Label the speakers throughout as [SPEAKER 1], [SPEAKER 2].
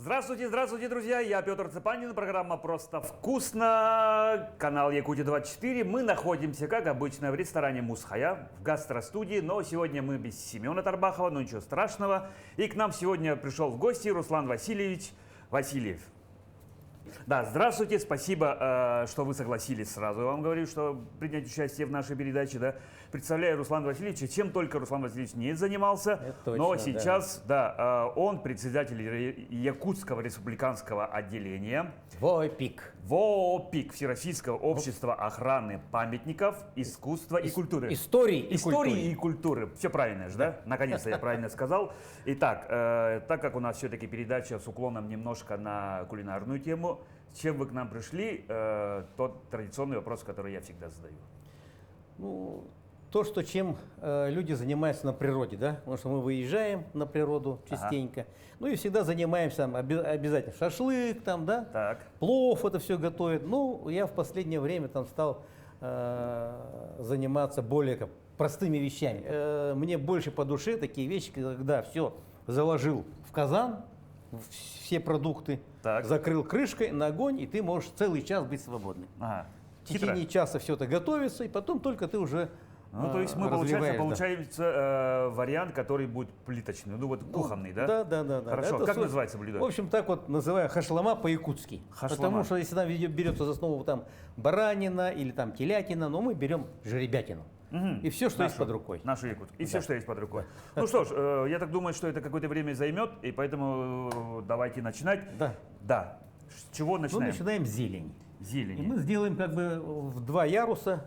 [SPEAKER 1] Здравствуйте, здравствуйте, друзья! Я Петр Цепанин, программа «Просто вкусно», канал Якутия-24. Мы находимся, как обычно, в ресторане «Мусхая» в гастростудии, но сегодня мы без Семена Тарбахова, но ничего страшного. И к нам сегодня пришел в гости Руслан Васильевич Васильев. Да, здравствуйте, спасибо, что вы согласились сразу. Я вам говорю, что принять участие в нашей передаче, да. Представляю Руслана Васильевича, чем только Руслан Васильевич не занимался,
[SPEAKER 2] точно,
[SPEAKER 1] но сейчас, да, он председатель Якутского республиканского отделения
[SPEAKER 2] ВООПИК.
[SPEAKER 1] ВООПИК, Всероссийского общества охраны памятников искусства и культуры.
[SPEAKER 2] Истории
[SPEAKER 1] и культуры. Все правильно же, да? Наконец-то я правильно сказал. Итак, так как у нас все-таки передача с уклоном немножко на кулинарную тему, с чем вы к нам пришли, тот традиционный вопрос, который я всегда задаю.
[SPEAKER 2] Ну, то, что чем люди занимаются на природе, да? Потому что мы выезжаем на природу частенько. Ну и всегда занимаемся обязательно шашлык там, да?
[SPEAKER 1] Так.
[SPEAKER 2] Плов это все готовят. Ну, я в последнее время там стал заниматься более простыми вещами. Мне больше по душе такие вещи, когда все заложил в казан, все продукты,
[SPEAKER 1] Так.
[SPEAKER 2] закрыл крышкой на огонь, и ты можешь целый час быть свободным.
[SPEAKER 1] Ага.
[SPEAKER 2] В течение часа все это готовится, и потом только ты уже
[SPEAKER 1] Ну, то есть мы, получается, вариант, который будет плиточный, ну вот кухонный, да?
[SPEAKER 2] Да.
[SPEAKER 1] Хорошо,
[SPEAKER 2] Это,
[SPEAKER 1] как называется блюдо?
[SPEAKER 2] В общем, так вот называю хашлама по-якутски.
[SPEAKER 1] Хашлама.
[SPEAKER 2] Потому что если там берется за основу там баранина или там телятина, но мы берем жеребятину. И все, что есть под рукой.
[SPEAKER 1] Нашу якутку. И все, что есть под рукой. Ну что ж, я так думаю, что это какое-то время займет, и поэтому давайте начинать. Да. С чего начинаем?
[SPEAKER 2] Мы начинаем с зелени.
[SPEAKER 1] Зелени.
[SPEAKER 2] И мы сделаем как бы в два яруса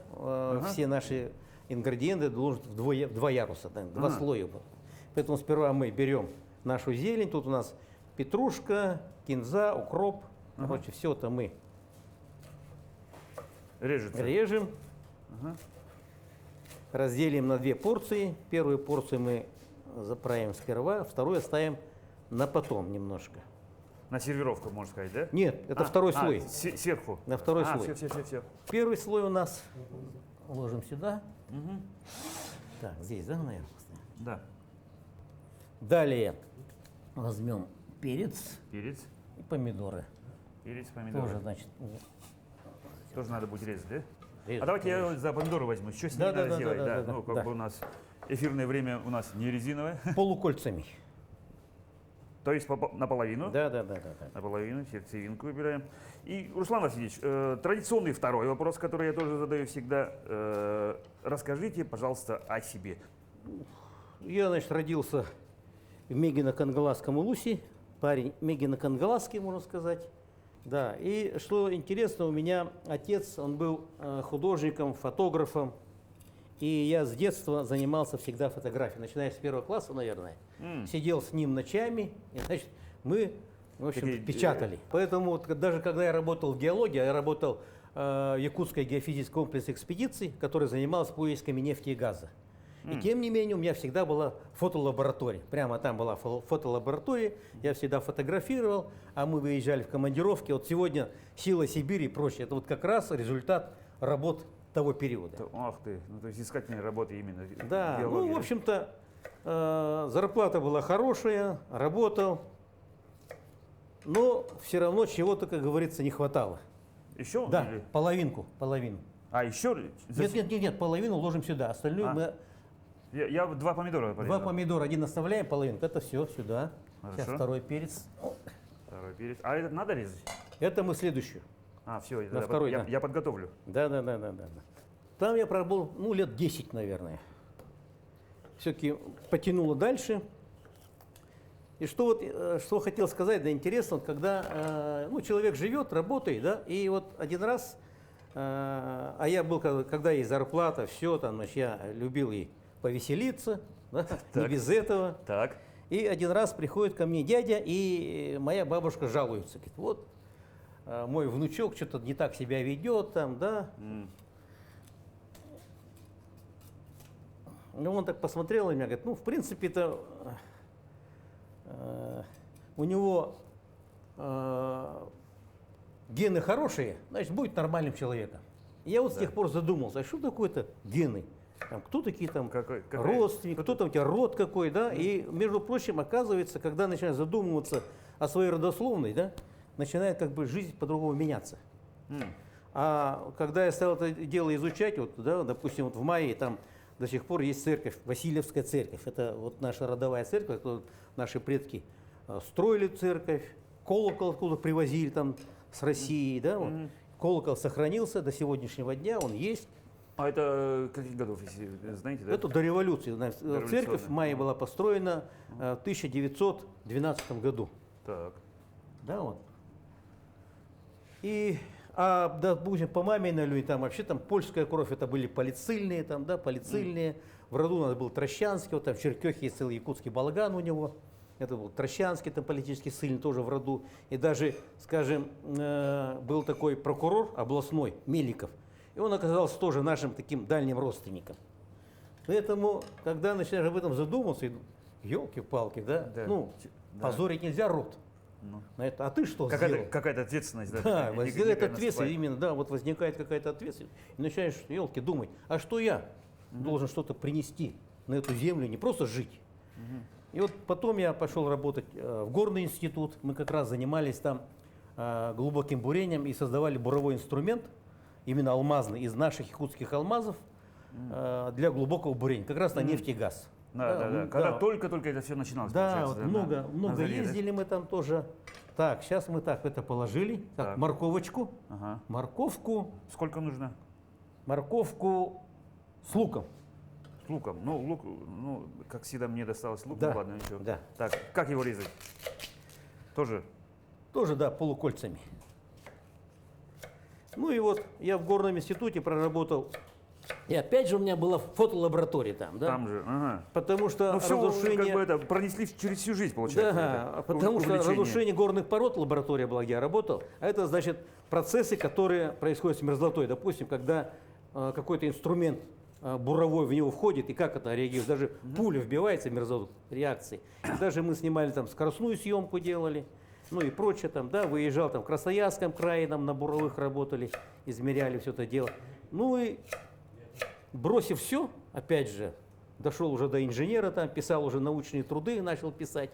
[SPEAKER 2] все наши ингредиенты должны в два яруса, два слоя. Поэтому сперва мы берем нашу зелень. Тут у нас петрушка, кинза, укроп. Короче, все это мы режем. Разделим на две порции. Первую порцию мы заправим сперва, вторую оставим на потом немножко.
[SPEAKER 1] На сервировку, можно сказать, да?
[SPEAKER 2] Нет, это второй слой.
[SPEAKER 1] Сверху.
[SPEAKER 2] На второй слой.
[SPEAKER 1] Все.
[SPEAKER 2] Первый слой у нас ложим сюда. Так, здесь, да, наверное?
[SPEAKER 1] Да.
[SPEAKER 2] Далее возьмем перец.
[SPEAKER 1] Перец.
[SPEAKER 2] И помидоры.
[SPEAKER 1] Перец, помидоры.
[SPEAKER 2] Тоже, значит,
[SPEAKER 1] тоже надо будет резать, да?
[SPEAKER 2] резать,
[SPEAKER 1] А давайте
[SPEAKER 2] конечно.
[SPEAKER 1] я за помидоры возьму. Что с ними надо сделать? Да. Ну, как бы у нас эфирное время у нас не резиновое.
[SPEAKER 2] Полукольцами.
[SPEAKER 1] То есть наполовину?
[SPEAKER 2] Да.
[SPEAKER 1] Наполовину, сердцевинку выбираем. И, Руслан Васильевич, традиционный второй вопрос, который я тоже задаю всегда. Расскажите, пожалуйста, о себе.
[SPEAKER 2] Я, значит, родился в Мегино-Кангаласском улусе. Парень Мегино-Кангаласский, можно сказать. Да, и что интересно, у меня отец, он был художником, фотографом. И я с детства занимался всегда фотографией, начиная с первого класса, наверное. Сидел с ним ночами, и, значит, мы, в общем, печатали. Поэтому вот, даже когда я работал в геологии, я работал в Якутской геофизической комплексе экспедиции, которая занималась поисками нефти и газа. И тем не менее у меня всегда была фотолаборатория. Прямо там была фотолаборатория, я всегда фотографировал, а мы выезжали в командировки. Вот сегодня «Сила Сибири» и прочее, это вот как раз результат работ того периода.
[SPEAKER 1] Ах ты, ну то есть искательная работа именно.
[SPEAKER 2] Да,
[SPEAKER 1] геология.
[SPEAKER 2] ну в общем-то зарплата была хорошая, работал, но все равно чего-то, как говорится, не хватало.
[SPEAKER 1] Еще?
[SPEAKER 2] Да,
[SPEAKER 1] Или...
[SPEAKER 2] половину.
[SPEAKER 1] А еще?
[SPEAKER 2] Нет, половину ложим сюда, остальную мы...
[SPEAKER 1] Я два помидора порезал.
[SPEAKER 2] Два помидора, один оставляем, половинку, это все сюда.
[SPEAKER 1] Хорошо.
[SPEAKER 2] Сейчас второй перец.
[SPEAKER 1] Второй перец. А этот надо резать?
[SPEAKER 2] Это мы следующую.
[SPEAKER 1] Все,
[SPEAKER 2] На второй,
[SPEAKER 1] я подготовлю.
[SPEAKER 2] Да. Там я пробыл, лет 10, наверное. Все-таки потянуло дальше. И что хотел сказать, да, интересно, вот когда человек живет, работает, да, и вот один раз, а я был, когда есть зарплата, все, там, значит, я любил и повеселиться, да, не без этого.
[SPEAKER 1] Так.
[SPEAKER 2] И один раз приходит ко мне дядя, и моя бабушка жалуется, говорит, вот, мой внучок что-то не так себя ведет, там, да. Ну, он так посмотрел на меня, говорит, в принципе-то у него гены хорошие, значит, будет нормальным человеком. И я вот с тех пор задумался, а что такое-то гены? Там, кто такие там родственники, кто там у тебя род какой, да? И, между прочим, оказывается, когда начинаешь задумываться о своей родословной, да, начинает как бы жизнь по-другому меняться. А когда я стал это дело изучать, вот, да, допустим, вот в мае там до сих пор есть церковь, Васильевская церковь. Это вот наша родовая церковь, это вот наши предки строили церковь, колокол откуда привозили там с России, да, вот. Колокол сохранился до сегодняшнего дня, он есть.
[SPEAKER 1] А это каких годов, если знаете, да?
[SPEAKER 2] Это до революции. Церковь в
[SPEAKER 1] Дореволюционная.
[SPEAKER 2] мае была построена в 1912 году.
[SPEAKER 1] Так.
[SPEAKER 2] Да, вот. И, допустим, по маминой линии, там вообще там польская кровь, это были полицильные, там, да, полицильные. В роду у нас был Трощанский, вот там в Черкехе есть целый якутский балаган у него. Это был Трощанский, там политический сын тоже в роду. И даже, скажем, был такой прокурор областной, Меликов. И он оказался тоже нашим таким дальним родственником. Поэтому, когда начинаешь об этом задумываться, елки-палки, да,
[SPEAKER 1] Да.
[SPEAKER 2] ну,
[SPEAKER 1] Да.
[SPEAKER 2] позорить нельзя род.
[SPEAKER 1] Ну.
[SPEAKER 2] На это. А ты что сделал?
[SPEAKER 1] Какая-то ответственность, да?
[SPEAKER 2] Да,
[SPEAKER 1] такая,
[SPEAKER 2] возникает
[SPEAKER 1] некая
[SPEAKER 2] ответственность,
[SPEAKER 1] наступает.
[SPEAKER 2] именно, да, вот возникает какая-то ответственность. И начинаешь, елки, думать, а что я должен что-то принести на эту землю, не просто жить. И вот потом я пошел работать в горный институт, мы как раз занимались там глубоким бурением и создавали буровой инструмент, именно алмазный, из наших якутских алмазов для глубокого бурения, как раз на нефть и газ.
[SPEAKER 1] Да. Когда только-только это все начиналось,
[SPEAKER 2] Да,
[SPEAKER 1] получается,
[SPEAKER 2] вот
[SPEAKER 1] на
[SPEAKER 2] много
[SPEAKER 1] заре, да?
[SPEAKER 2] ездили мы там тоже. Так, сейчас мы так это положили. Так,
[SPEAKER 1] Так.
[SPEAKER 2] морковочку.
[SPEAKER 1] Ага.
[SPEAKER 2] Морковку
[SPEAKER 1] Сколько нужно?
[SPEAKER 2] с луком.
[SPEAKER 1] С луком. Ну, лук, ну, как всегда, мне досталось лук,
[SPEAKER 2] Да,
[SPEAKER 1] ну ладно, ничего.
[SPEAKER 2] да.
[SPEAKER 1] Так, как его резать? Тоже?
[SPEAKER 2] Тоже, да, полукольцами. Ну и вот я в горном институте проработал. И опять же у меня была фотолаборатория там, да?
[SPEAKER 1] Там же, ага.
[SPEAKER 2] Потому что
[SPEAKER 1] Ну, все,
[SPEAKER 2] разрушение...
[SPEAKER 1] как бы это, пронесли через всю жизнь, получается.
[SPEAKER 2] Да,
[SPEAKER 1] это
[SPEAKER 2] потому что
[SPEAKER 1] увлечение.
[SPEAKER 2] разрушение горных пород лаборатория была, где я работал, а это значит процессы, которые происходят с мерзлотой. Допустим, когда какой-то инструмент буровой в него входит, и как это реагирует, даже пуля вбивается в мерзлоту, реакции. Даже мы снимали там скоростную съемку делали, ну и прочее там, да, выезжал там в Красноярском крае, там на буровых работали, измеряли все это дело. Ну и бросив все, опять же, дошел уже до инженера, там писал уже научные труды, начал писать,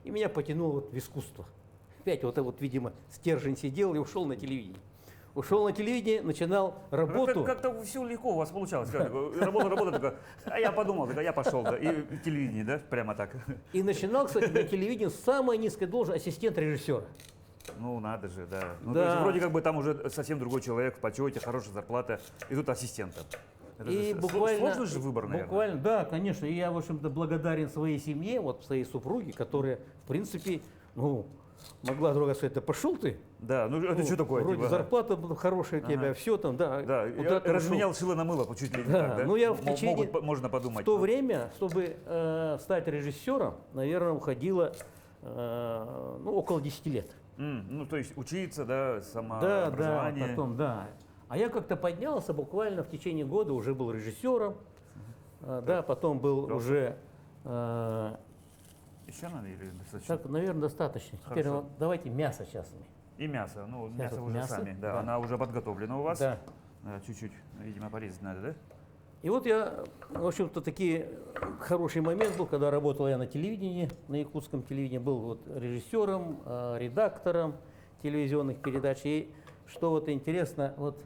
[SPEAKER 2] и меня потянуло вот в искусство. Опять вот, видимо, стержень сидел и ушел на телевидение. Ушел на телевидение, начинал работу.
[SPEAKER 1] Как-то все легко у вас получалось. Работа такая, а я подумал, я пошел, да, и в телевидение, да, прямо так.
[SPEAKER 2] И начинал, кстати, на телевидении с самой низкой должности ассистент режиссера.
[SPEAKER 1] Ну, надо же, да. Ну,
[SPEAKER 2] Да.
[SPEAKER 1] то есть, вроде как бы там уже совсем другой человек, в почете, хорошая зарплата, и тут ассистента. Это
[SPEAKER 2] И
[SPEAKER 1] же
[SPEAKER 2] буквально,
[SPEAKER 1] сложный же выбор, наверное.
[SPEAKER 2] буквально, да, конечно. И я, в общем-то, благодарен своей семье, вот своей супруге, которая, в принципе, ну, могла другая сказать, да пошел ты.
[SPEAKER 1] Да, ну это
[SPEAKER 2] Ну,
[SPEAKER 1] что такое?
[SPEAKER 2] Вроде
[SPEAKER 1] типа,
[SPEAKER 2] зарплата была хорошая у тебя,
[SPEAKER 1] Ага.
[SPEAKER 2] все там, да.
[SPEAKER 1] Да,
[SPEAKER 2] вот
[SPEAKER 1] я
[SPEAKER 2] так и
[SPEAKER 1] разменял
[SPEAKER 2] ушел.
[SPEAKER 1] шило на мыло, чуть ли не
[SPEAKER 2] Да,
[SPEAKER 1] так, да?
[SPEAKER 2] ну я в течение-
[SPEAKER 1] Можно подумать.
[SPEAKER 2] В то время, чтобы стать режиссером, наверное, уходило ну, около 10 лет.
[SPEAKER 1] Ну, то есть учиться, да,
[SPEAKER 2] Да,
[SPEAKER 1] самообразование.
[SPEAKER 2] потом, да. А я как-то поднялся буквально в течение года, уже был режиссером, да, потом был
[SPEAKER 1] Хорошо.
[SPEAKER 2] уже,
[SPEAKER 1] Еще надо или достаточно?
[SPEAKER 2] так, наверное, достаточно. Теперь
[SPEAKER 1] Хорошо.
[SPEAKER 2] вот давайте мясо сейчас мы.
[SPEAKER 1] И мясо, ну, мясо
[SPEAKER 2] вот
[SPEAKER 1] уже
[SPEAKER 2] мясо,
[SPEAKER 1] сами, да,
[SPEAKER 2] да.
[SPEAKER 1] она уже подготовлена у вас.
[SPEAKER 2] Да.
[SPEAKER 1] Чуть-чуть, видимо, порезать надо, да?
[SPEAKER 2] И вот я, в общем-то, такие хороший момент был, когда работал я на телевидении, на якутском телевидении, был вот режиссером, редактором телевизионных передач. И что вот интересно, вот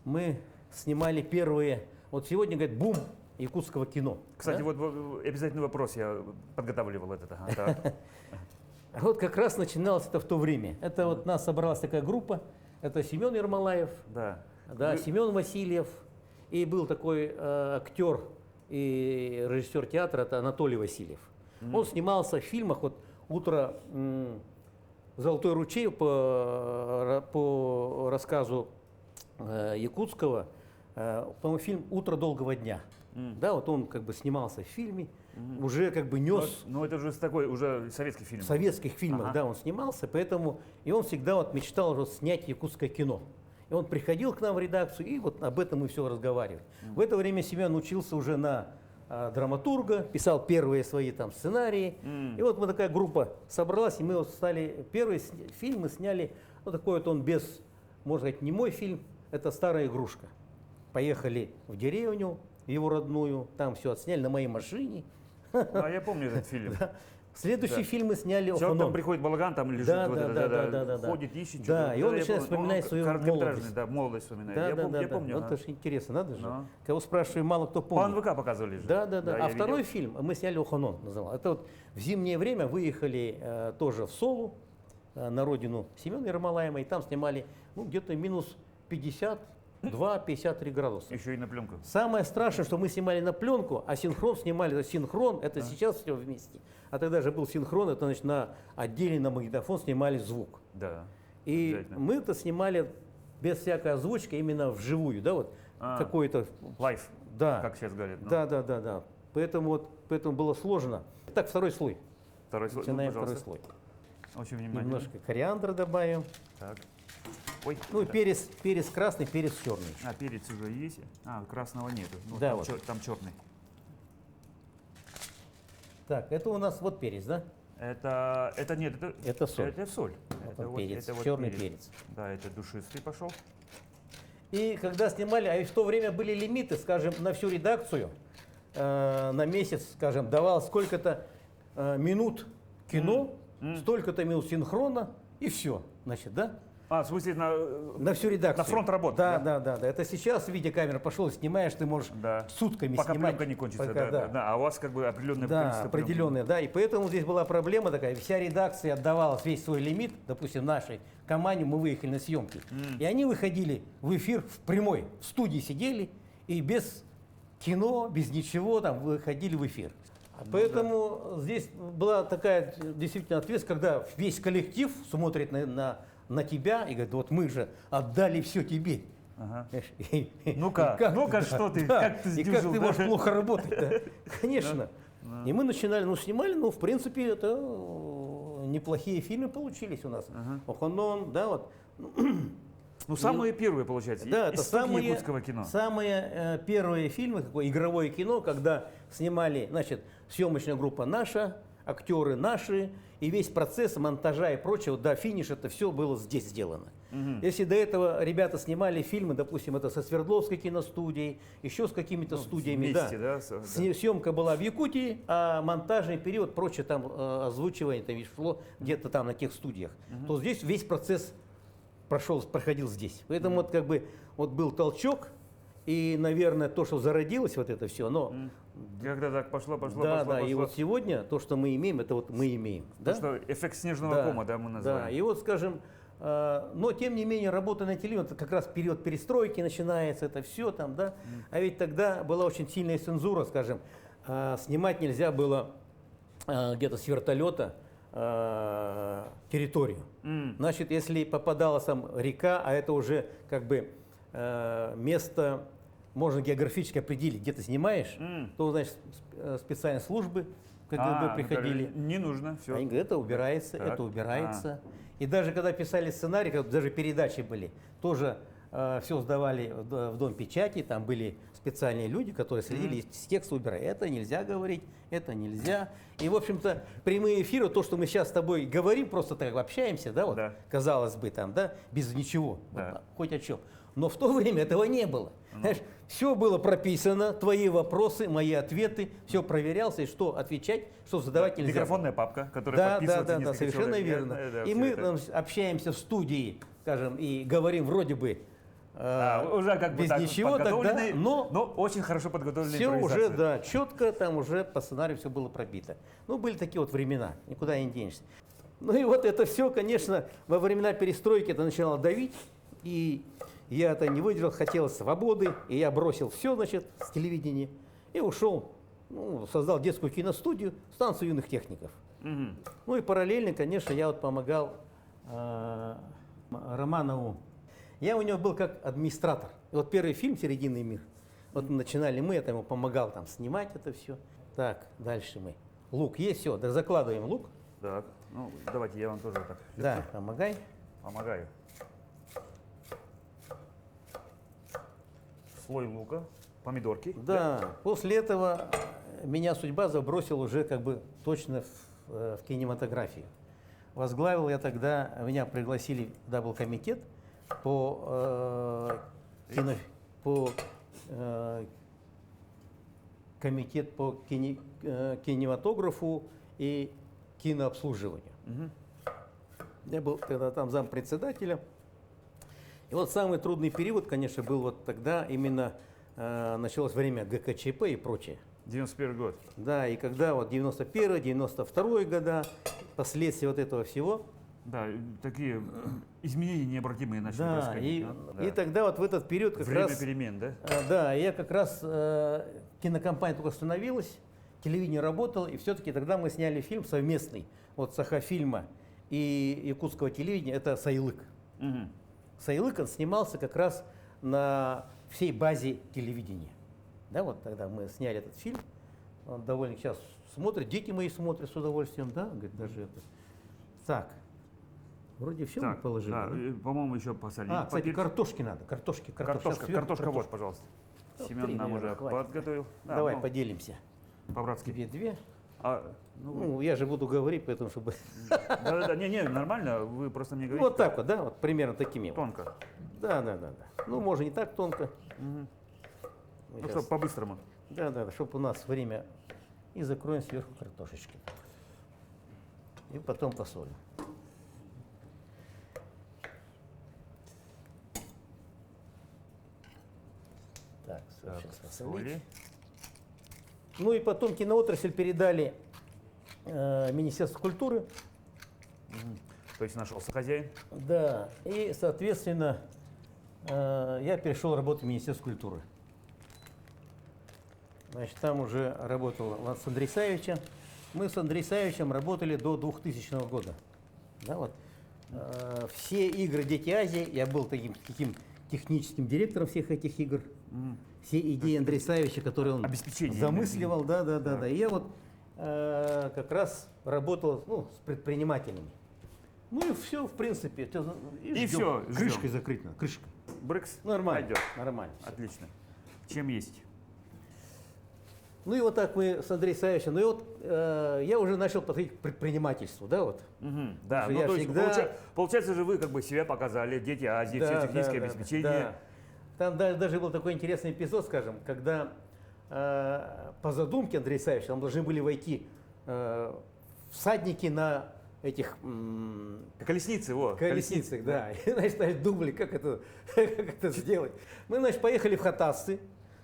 [SPEAKER 2] мы снимали первые, вот сегодня, говорят, бум якутского кино.
[SPEAKER 1] Кстати,
[SPEAKER 2] да?
[SPEAKER 1] вот обязательный вопрос я подготавливал этот. Ага, так.
[SPEAKER 2] А вот как раз начиналось это в то время. Это вот нас собралась такая группа, это Семен Ермолаев,
[SPEAKER 1] Да.
[SPEAKER 2] да, Семен Васильев, и был такой актер и режиссер театра, это Анатолий Васильев. Он снимался в фильмах, вот «Утро», «Золотой ручей» по рассказу Якутского, по-моему, фильм «Утро долгого дня». Да, вот он как бы снимался в фильме, уже как бы нес
[SPEAKER 1] Ну, это уже такой, уже советский фильм.
[SPEAKER 2] в советских фильмах,
[SPEAKER 1] Ага.
[SPEAKER 2] да, он снимался, поэтому и он всегда вот мечтал вот снять якутское кино. И он приходил к нам в редакцию, и вот об этом мы все разговаривали. В это время Семен учился уже на драматурга, писал первые свои там сценарии. И вот мы такая группа собралась, и мы вот стали, первый фильм мы сняли, вот такой вот он без, можно сказать, не мой фильм, это «Старая игрушка». Поехали в деревню, его родную, там все отсняли на моей машине.
[SPEAKER 1] А я помню этот фильм.
[SPEAKER 2] Следующий
[SPEAKER 1] Да.
[SPEAKER 2] фильм мы сняли
[SPEAKER 1] Человек там
[SPEAKER 2] «Охоном».
[SPEAKER 1] приходит балаган, там лежит,
[SPEAKER 2] Да,
[SPEAKER 1] вот
[SPEAKER 2] да,
[SPEAKER 1] это,
[SPEAKER 2] да, да, да, да.
[SPEAKER 1] ходит, ищет
[SPEAKER 2] Да,
[SPEAKER 1] что-то.
[SPEAKER 2] и он
[SPEAKER 1] я
[SPEAKER 2] начинает
[SPEAKER 1] помню,
[SPEAKER 2] вспоминать свою
[SPEAKER 1] короткометражный,
[SPEAKER 2] молодость.
[SPEAKER 1] да, молодость вспоминает.
[SPEAKER 2] Да,
[SPEAKER 1] я
[SPEAKER 2] да,
[SPEAKER 1] помню,
[SPEAKER 2] да,
[SPEAKER 1] я
[SPEAKER 2] да.
[SPEAKER 1] помню.
[SPEAKER 2] Ну, это же интересно, надо же.
[SPEAKER 1] Ну.
[SPEAKER 2] Кого спрашиваю, мало кто
[SPEAKER 1] По
[SPEAKER 2] помнит.
[SPEAKER 1] НВК показывали же.
[SPEAKER 2] Да, да, да.
[SPEAKER 1] я
[SPEAKER 2] А второй
[SPEAKER 1] видел.
[SPEAKER 2] фильм мы сняли «Охонон» называл. Это вот в зимнее время выехали тоже в Солу, на родину Семена Ермолаева, и там снимали ну, где-то минус 52-53 градуса.
[SPEAKER 1] Еще и на пленку.
[SPEAKER 2] Самое страшное, что мы снимали на пленку, а синхрон снимали. Это синхрон, это сейчас все вместе. А тогда же был синхрон, это значит на отдельный на магнитофон снимали звук.
[SPEAKER 1] Да.
[SPEAKER 2] И
[SPEAKER 1] Обязательно.
[SPEAKER 2] мы это снимали без всякой озвучки, именно вживую, да, вот какой-то,
[SPEAKER 1] Лайф,
[SPEAKER 2] да,
[SPEAKER 1] как сейчас говорят. Ну,
[SPEAKER 2] да, да, да, да. Поэтому было сложно. Так, второй слой.
[SPEAKER 1] Второй слой.
[SPEAKER 2] Начинаем
[SPEAKER 1] Ну,
[SPEAKER 2] второй
[SPEAKER 1] пожалуйста.
[SPEAKER 2] слой.
[SPEAKER 1] Очень внимательно.
[SPEAKER 2] Немножко кориандра добавим.
[SPEAKER 1] Так. Ой,
[SPEAKER 2] Ну,
[SPEAKER 1] это-
[SPEAKER 2] перец красный, перец черный.
[SPEAKER 1] А, перец уже есть? А, красного нету. Ну,
[SPEAKER 2] Да,
[SPEAKER 1] там,
[SPEAKER 2] вот.
[SPEAKER 1] там черный.
[SPEAKER 2] Так, это у нас вот перец, да?
[SPEAKER 1] Это нет,
[SPEAKER 2] Это соль.
[SPEAKER 1] Это соль.
[SPEAKER 2] Вот он перец,
[SPEAKER 1] это вот
[SPEAKER 2] черный перец.
[SPEAKER 1] Да, это душистый пошел.
[SPEAKER 2] И когда снимали, а в то время были лимиты, скажем, на всю редакцию, на месяц, скажем, давалось сколько-то минут кино, столько-то минут синхрона, и все, значит, да?
[SPEAKER 1] А, в смысле,
[SPEAKER 2] На всю редакцию.
[SPEAKER 1] На фронт работы,
[SPEAKER 2] Да,
[SPEAKER 1] да?
[SPEAKER 2] да, да, да. Это сейчас видеокамера пошел, снимаешь, ты можешь
[SPEAKER 1] Да.
[SPEAKER 2] сутками
[SPEAKER 1] Пока
[SPEAKER 2] снимать.
[SPEAKER 1] пленка не кончится,
[SPEAKER 2] пока,
[SPEAKER 1] да, да. А у вас как бы определенное
[SPEAKER 2] Да,
[SPEAKER 1] количество пленки.
[SPEAKER 2] определенная, да. И поэтому здесь была проблема такая. Вся редакция отдавала весь свой лимит, допустим, нашей команде, мы выехали на съемки. И они выходили в эфир в прямой, в студии сидели и без кино, без ничего там выходили в эфир. Поэтому здесь была такая действительно ответственность, когда весь коллектив смотрит на тебя и говорит, вот мы же отдали все тебе.
[SPEAKER 1] Ага.
[SPEAKER 2] Знаешь,
[SPEAKER 1] Ну-ка,
[SPEAKER 2] и как
[SPEAKER 1] ну-ка,
[SPEAKER 2] ты,
[SPEAKER 1] что ты,
[SPEAKER 2] да,
[SPEAKER 1] как ты
[SPEAKER 2] и как
[SPEAKER 1] сдюжил,
[SPEAKER 2] ты
[SPEAKER 1] да?
[SPEAKER 2] можешь плохо работать, да? Конечно. И мы начинали, ну, снимали, ну, в принципе, это неплохие фильмы получились у нас. «Охоном», да, вот.
[SPEAKER 1] Ну, самые первые, получается,
[SPEAKER 2] Да, это
[SPEAKER 1] истоки
[SPEAKER 2] самые,
[SPEAKER 1] якутского кино.
[SPEAKER 2] самые первые фильмы, такое игровое кино, когда снимали, значит, съемочная группа наша, актеры наши, и весь процесс монтажа и прочего, до финиш, это все было здесь сделано. Если до этого ребята снимали фильмы, допустим, это со Свердловской киностудией, еще с какими-то студиями,
[SPEAKER 1] вместе,
[SPEAKER 2] да.
[SPEAKER 1] да,
[SPEAKER 2] Съемка была в Якутии, а монтажный период, прочее там озвучивание там, шло где-то там на тех студиях, то здесь весь процесс проходил здесь. Поэтому вот как бы вот был толчок, и, наверное, то, что зародилось вот это все, оно...
[SPEAKER 1] Когда так пошло,
[SPEAKER 2] Да, да, и вот сегодня то, что мы имеем, это вот мы имеем. Да?
[SPEAKER 1] Что эффект снежного
[SPEAKER 2] Да,
[SPEAKER 1] кома, да, мы называем.
[SPEAKER 2] Да, и вот, скажем, но тем не менее работа на телевидении, это как раз период перестройки начинается, это все там, да. А ведь тогда была очень сильная цензура, скажем, снимать нельзя было где-то с вертолета территорию. Значит, если попадалась там река, а это уже как бы место, можно географически определить, где ты снимаешь, то, значит, специальные службы КГБ приходили.
[SPEAKER 1] Не нужно, все.
[SPEAKER 2] Они говорят, это убирается,
[SPEAKER 1] Так.
[SPEAKER 2] это убирается. И даже когда писали сценарий, как даже передачи были, тоже все сдавали в дом печати, там были специальные люди, которые следили, с текста убирали. Это нельзя говорить, это нельзя. И, в общем-то, прямые эфиры, то, что мы сейчас с тобой говорим, просто так общаемся, да, вот,
[SPEAKER 1] Да.
[SPEAKER 2] казалось бы, там, да, без ничего,
[SPEAKER 1] Да.
[SPEAKER 2] вот, хоть о чем. Но в то время этого не было. Знаешь, все было прописано, твои вопросы, мои ответы, все проверялось, и что отвечать, что задавать нельзя.
[SPEAKER 1] Микрофонная папка, которая
[SPEAKER 2] Да, да,
[SPEAKER 1] подписывается
[SPEAKER 2] да, да,
[SPEAKER 1] несколько
[SPEAKER 2] совершенно
[SPEAKER 1] человек.
[SPEAKER 2] верно.
[SPEAKER 1] Да,
[SPEAKER 2] И
[SPEAKER 1] всё
[SPEAKER 2] мы
[SPEAKER 1] это.
[SPEAKER 2] там общаемся в студии, скажем, и говорим вроде бы
[SPEAKER 1] Уже как бы
[SPEAKER 2] без
[SPEAKER 1] так
[SPEAKER 2] ничего тогда,
[SPEAKER 1] подготовленный,
[SPEAKER 2] но
[SPEAKER 1] очень хорошо подготовленный
[SPEAKER 2] все уже, да, четко, там уже по сценарию все было пробито. Ну, были такие вот времена, никуда не денешься. Ну и вот это все, конечно, во времена перестройки это начинало давить, и я это не выдержал, хотел свободы, и я бросил все, значит, с телевидения, и ушел, ну, создал детскую киностудию, станцию юных техников. Ну и параллельно, конечно, я вот помогал Романову. Я у него был как администратор. И вот первый фильм «Серединный мир», вот начинали мы, я там ему помогал там снимать это все. Так, дальше мы. Лук есть, все, да, закладываем лук.
[SPEAKER 1] Так, ну давайте я вам тоже так
[SPEAKER 2] Да, помогай.
[SPEAKER 1] помогаю. Слой лука, помидорки.
[SPEAKER 2] Да, после этого меня судьба забросила уже как бы точно в кинематографию. Возглавил я тогда, меня пригласили, когда был комитет комитет по кинематографу и кинообслуживания.
[SPEAKER 1] Мгм.
[SPEAKER 2] Я был тогда там зампредседателя. И вот самый трудный период, конечно, был вот тогда, именно началось время ГКЧП и прочее.
[SPEAKER 1] 91 год.
[SPEAKER 2] Да, и когда вот 91-й, 92-й года, последствия вот этого всего,
[SPEAKER 1] Да, такие изменения необратимые начали
[SPEAKER 2] да,
[SPEAKER 1] происходить. Да?
[SPEAKER 2] и тогда вот в этот период как
[SPEAKER 1] Время
[SPEAKER 2] раз,
[SPEAKER 1] перемен, да?
[SPEAKER 2] да, я как раз, кинокомпания только становилась, телевидение работало, и все-таки тогда мы сняли фильм совместный, вот Сахафильма и якутского телевидения, это «Сайлык».
[SPEAKER 1] Мгм.
[SPEAKER 2] «Сайлык» он снимался как раз на всей базе телевидения. Да, вот тогда мы сняли этот фильм, он довольно сейчас смотрит, дети мои смотрят с удовольствием, да, говорит, даже это. Так, вроде все мы
[SPEAKER 1] Так,
[SPEAKER 2] положили.
[SPEAKER 1] да,
[SPEAKER 2] да?
[SPEAKER 1] по-моему, еще посолить.
[SPEAKER 2] Кстати,
[SPEAKER 1] Поперчить.
[SPEAKER 2] картошки надо, картошки.
[SPEAKER 1] Картошка,
[SPEAKER 2] Сейчас сверху
[SPEAKER 1] картошка вот, пожалуйста.
[SPEAKER 2] Ну,
[SPEAKER 1] Семен
[SPEAKER 2] 3,
[SPEAKER 1] нам
[SPEAKER 2] наверное,
[SPEAKER 1] уже
[SPEAKER 2] хватит.
[SPEAKER 1] подготовил. Да,
[SPEAKER 2] Давай
[SPEAKER 1] ну,
[SPEAKER 2] поделимся.
[SPEAKER 1] по-братски.
[SPEAKER 2] Тебе 2.
[SPEAKER 1] А, ну,
[SPEAKER 2] Ну, я же буду говорить, поэтому чтобы...
[SPEAKER 1] да, не, нормально, вы просто мне
[SPEAKER 2] Ну,
[SPEAKER 1] говорите.
[SPEAKER 2] вот так вот, да, вот примерно такими. Вот.
[SPEAKER 1] Тонко.
[SPEAKER 2] Да. Ну, может, не так тонко.
[SPEAKER 1] Мгм.
[SPEAKER 2] Мы
[SPEAKER 1] Ну
[SPEAKER 2] щас-
[SPEAKER 1] что, по-быстрому.
[SPEAKER 2] Да, чтобы у нас время. И закроем сверху картошечки. И потом посолим. Так,
[SPEAKER 1] Так,
[SPEAKER 2] сейчас
[SPEAKER 1] соли.
[SPEAKER 2] посолить. Ну и потом киноотрасль передали Министерству культуры.
[SPEAKER 1] То есть нашелся хозяин.
[SPEAKER 2] Да, и, соответственно, я перешел работать в Министерство культуры. Значит, там уже работал с Андреем Савичем. Мы с Андреем Савичем работали до 2000 года. Да, вот. Все игры «Дети Азии», я был таким техническим директором всех этих игр.
[SPEAKER 1] Мгм.
[SPEAKER 2] Все идеи Андрея Савича, которые он
[SPEAKER 1] Обеспечение.
[SPEAKER 2] замысливал, да. И я вот как раз работал с предпринимателями. Ну и все, в принципе.
[SPEAKER 1] И
[SPEAKER 2] ждем.
[SPEAKER 1] всё, ждем.
[SPEAKER 2] Крышкой закрыто, крышкой.
[SPEAKER 1] Брикс.
[SPEAKER 2] Нормально,
[SPEAKER 1] Пойдет.
[SPEAKER 2] нормально. всё.
[SPEAKER 1] Отлично. Чем есть?
[SPEAKER 2] Ну и вот так мы с Андреем Савичем, ну и вот я уже начал подходить к предпринимательству, да, вот.
[SPEAKER 1] Мгм. Да,
[SPEAKER 2] что
[SPEAKER 1] ну
[SPEAKER 2] я
[SPEAKER 1] то есть
[SPEAKER 2] всегда-
[SPEAKER 1] получается же вы как бы себя показали, дети Азии, все техническое обеспечение.
[SPEAKER 2] да. Там даже был такой интересный эпизод, скажем, когда по задумке Андрея Савича там должны были войти всадники на этих
[SPEAKER 1] Колесницы, во.
[SPEAKER 2] колесницах, да. И, значит, думали, как это сделать. Мы, значит, поехали в Хатасцы,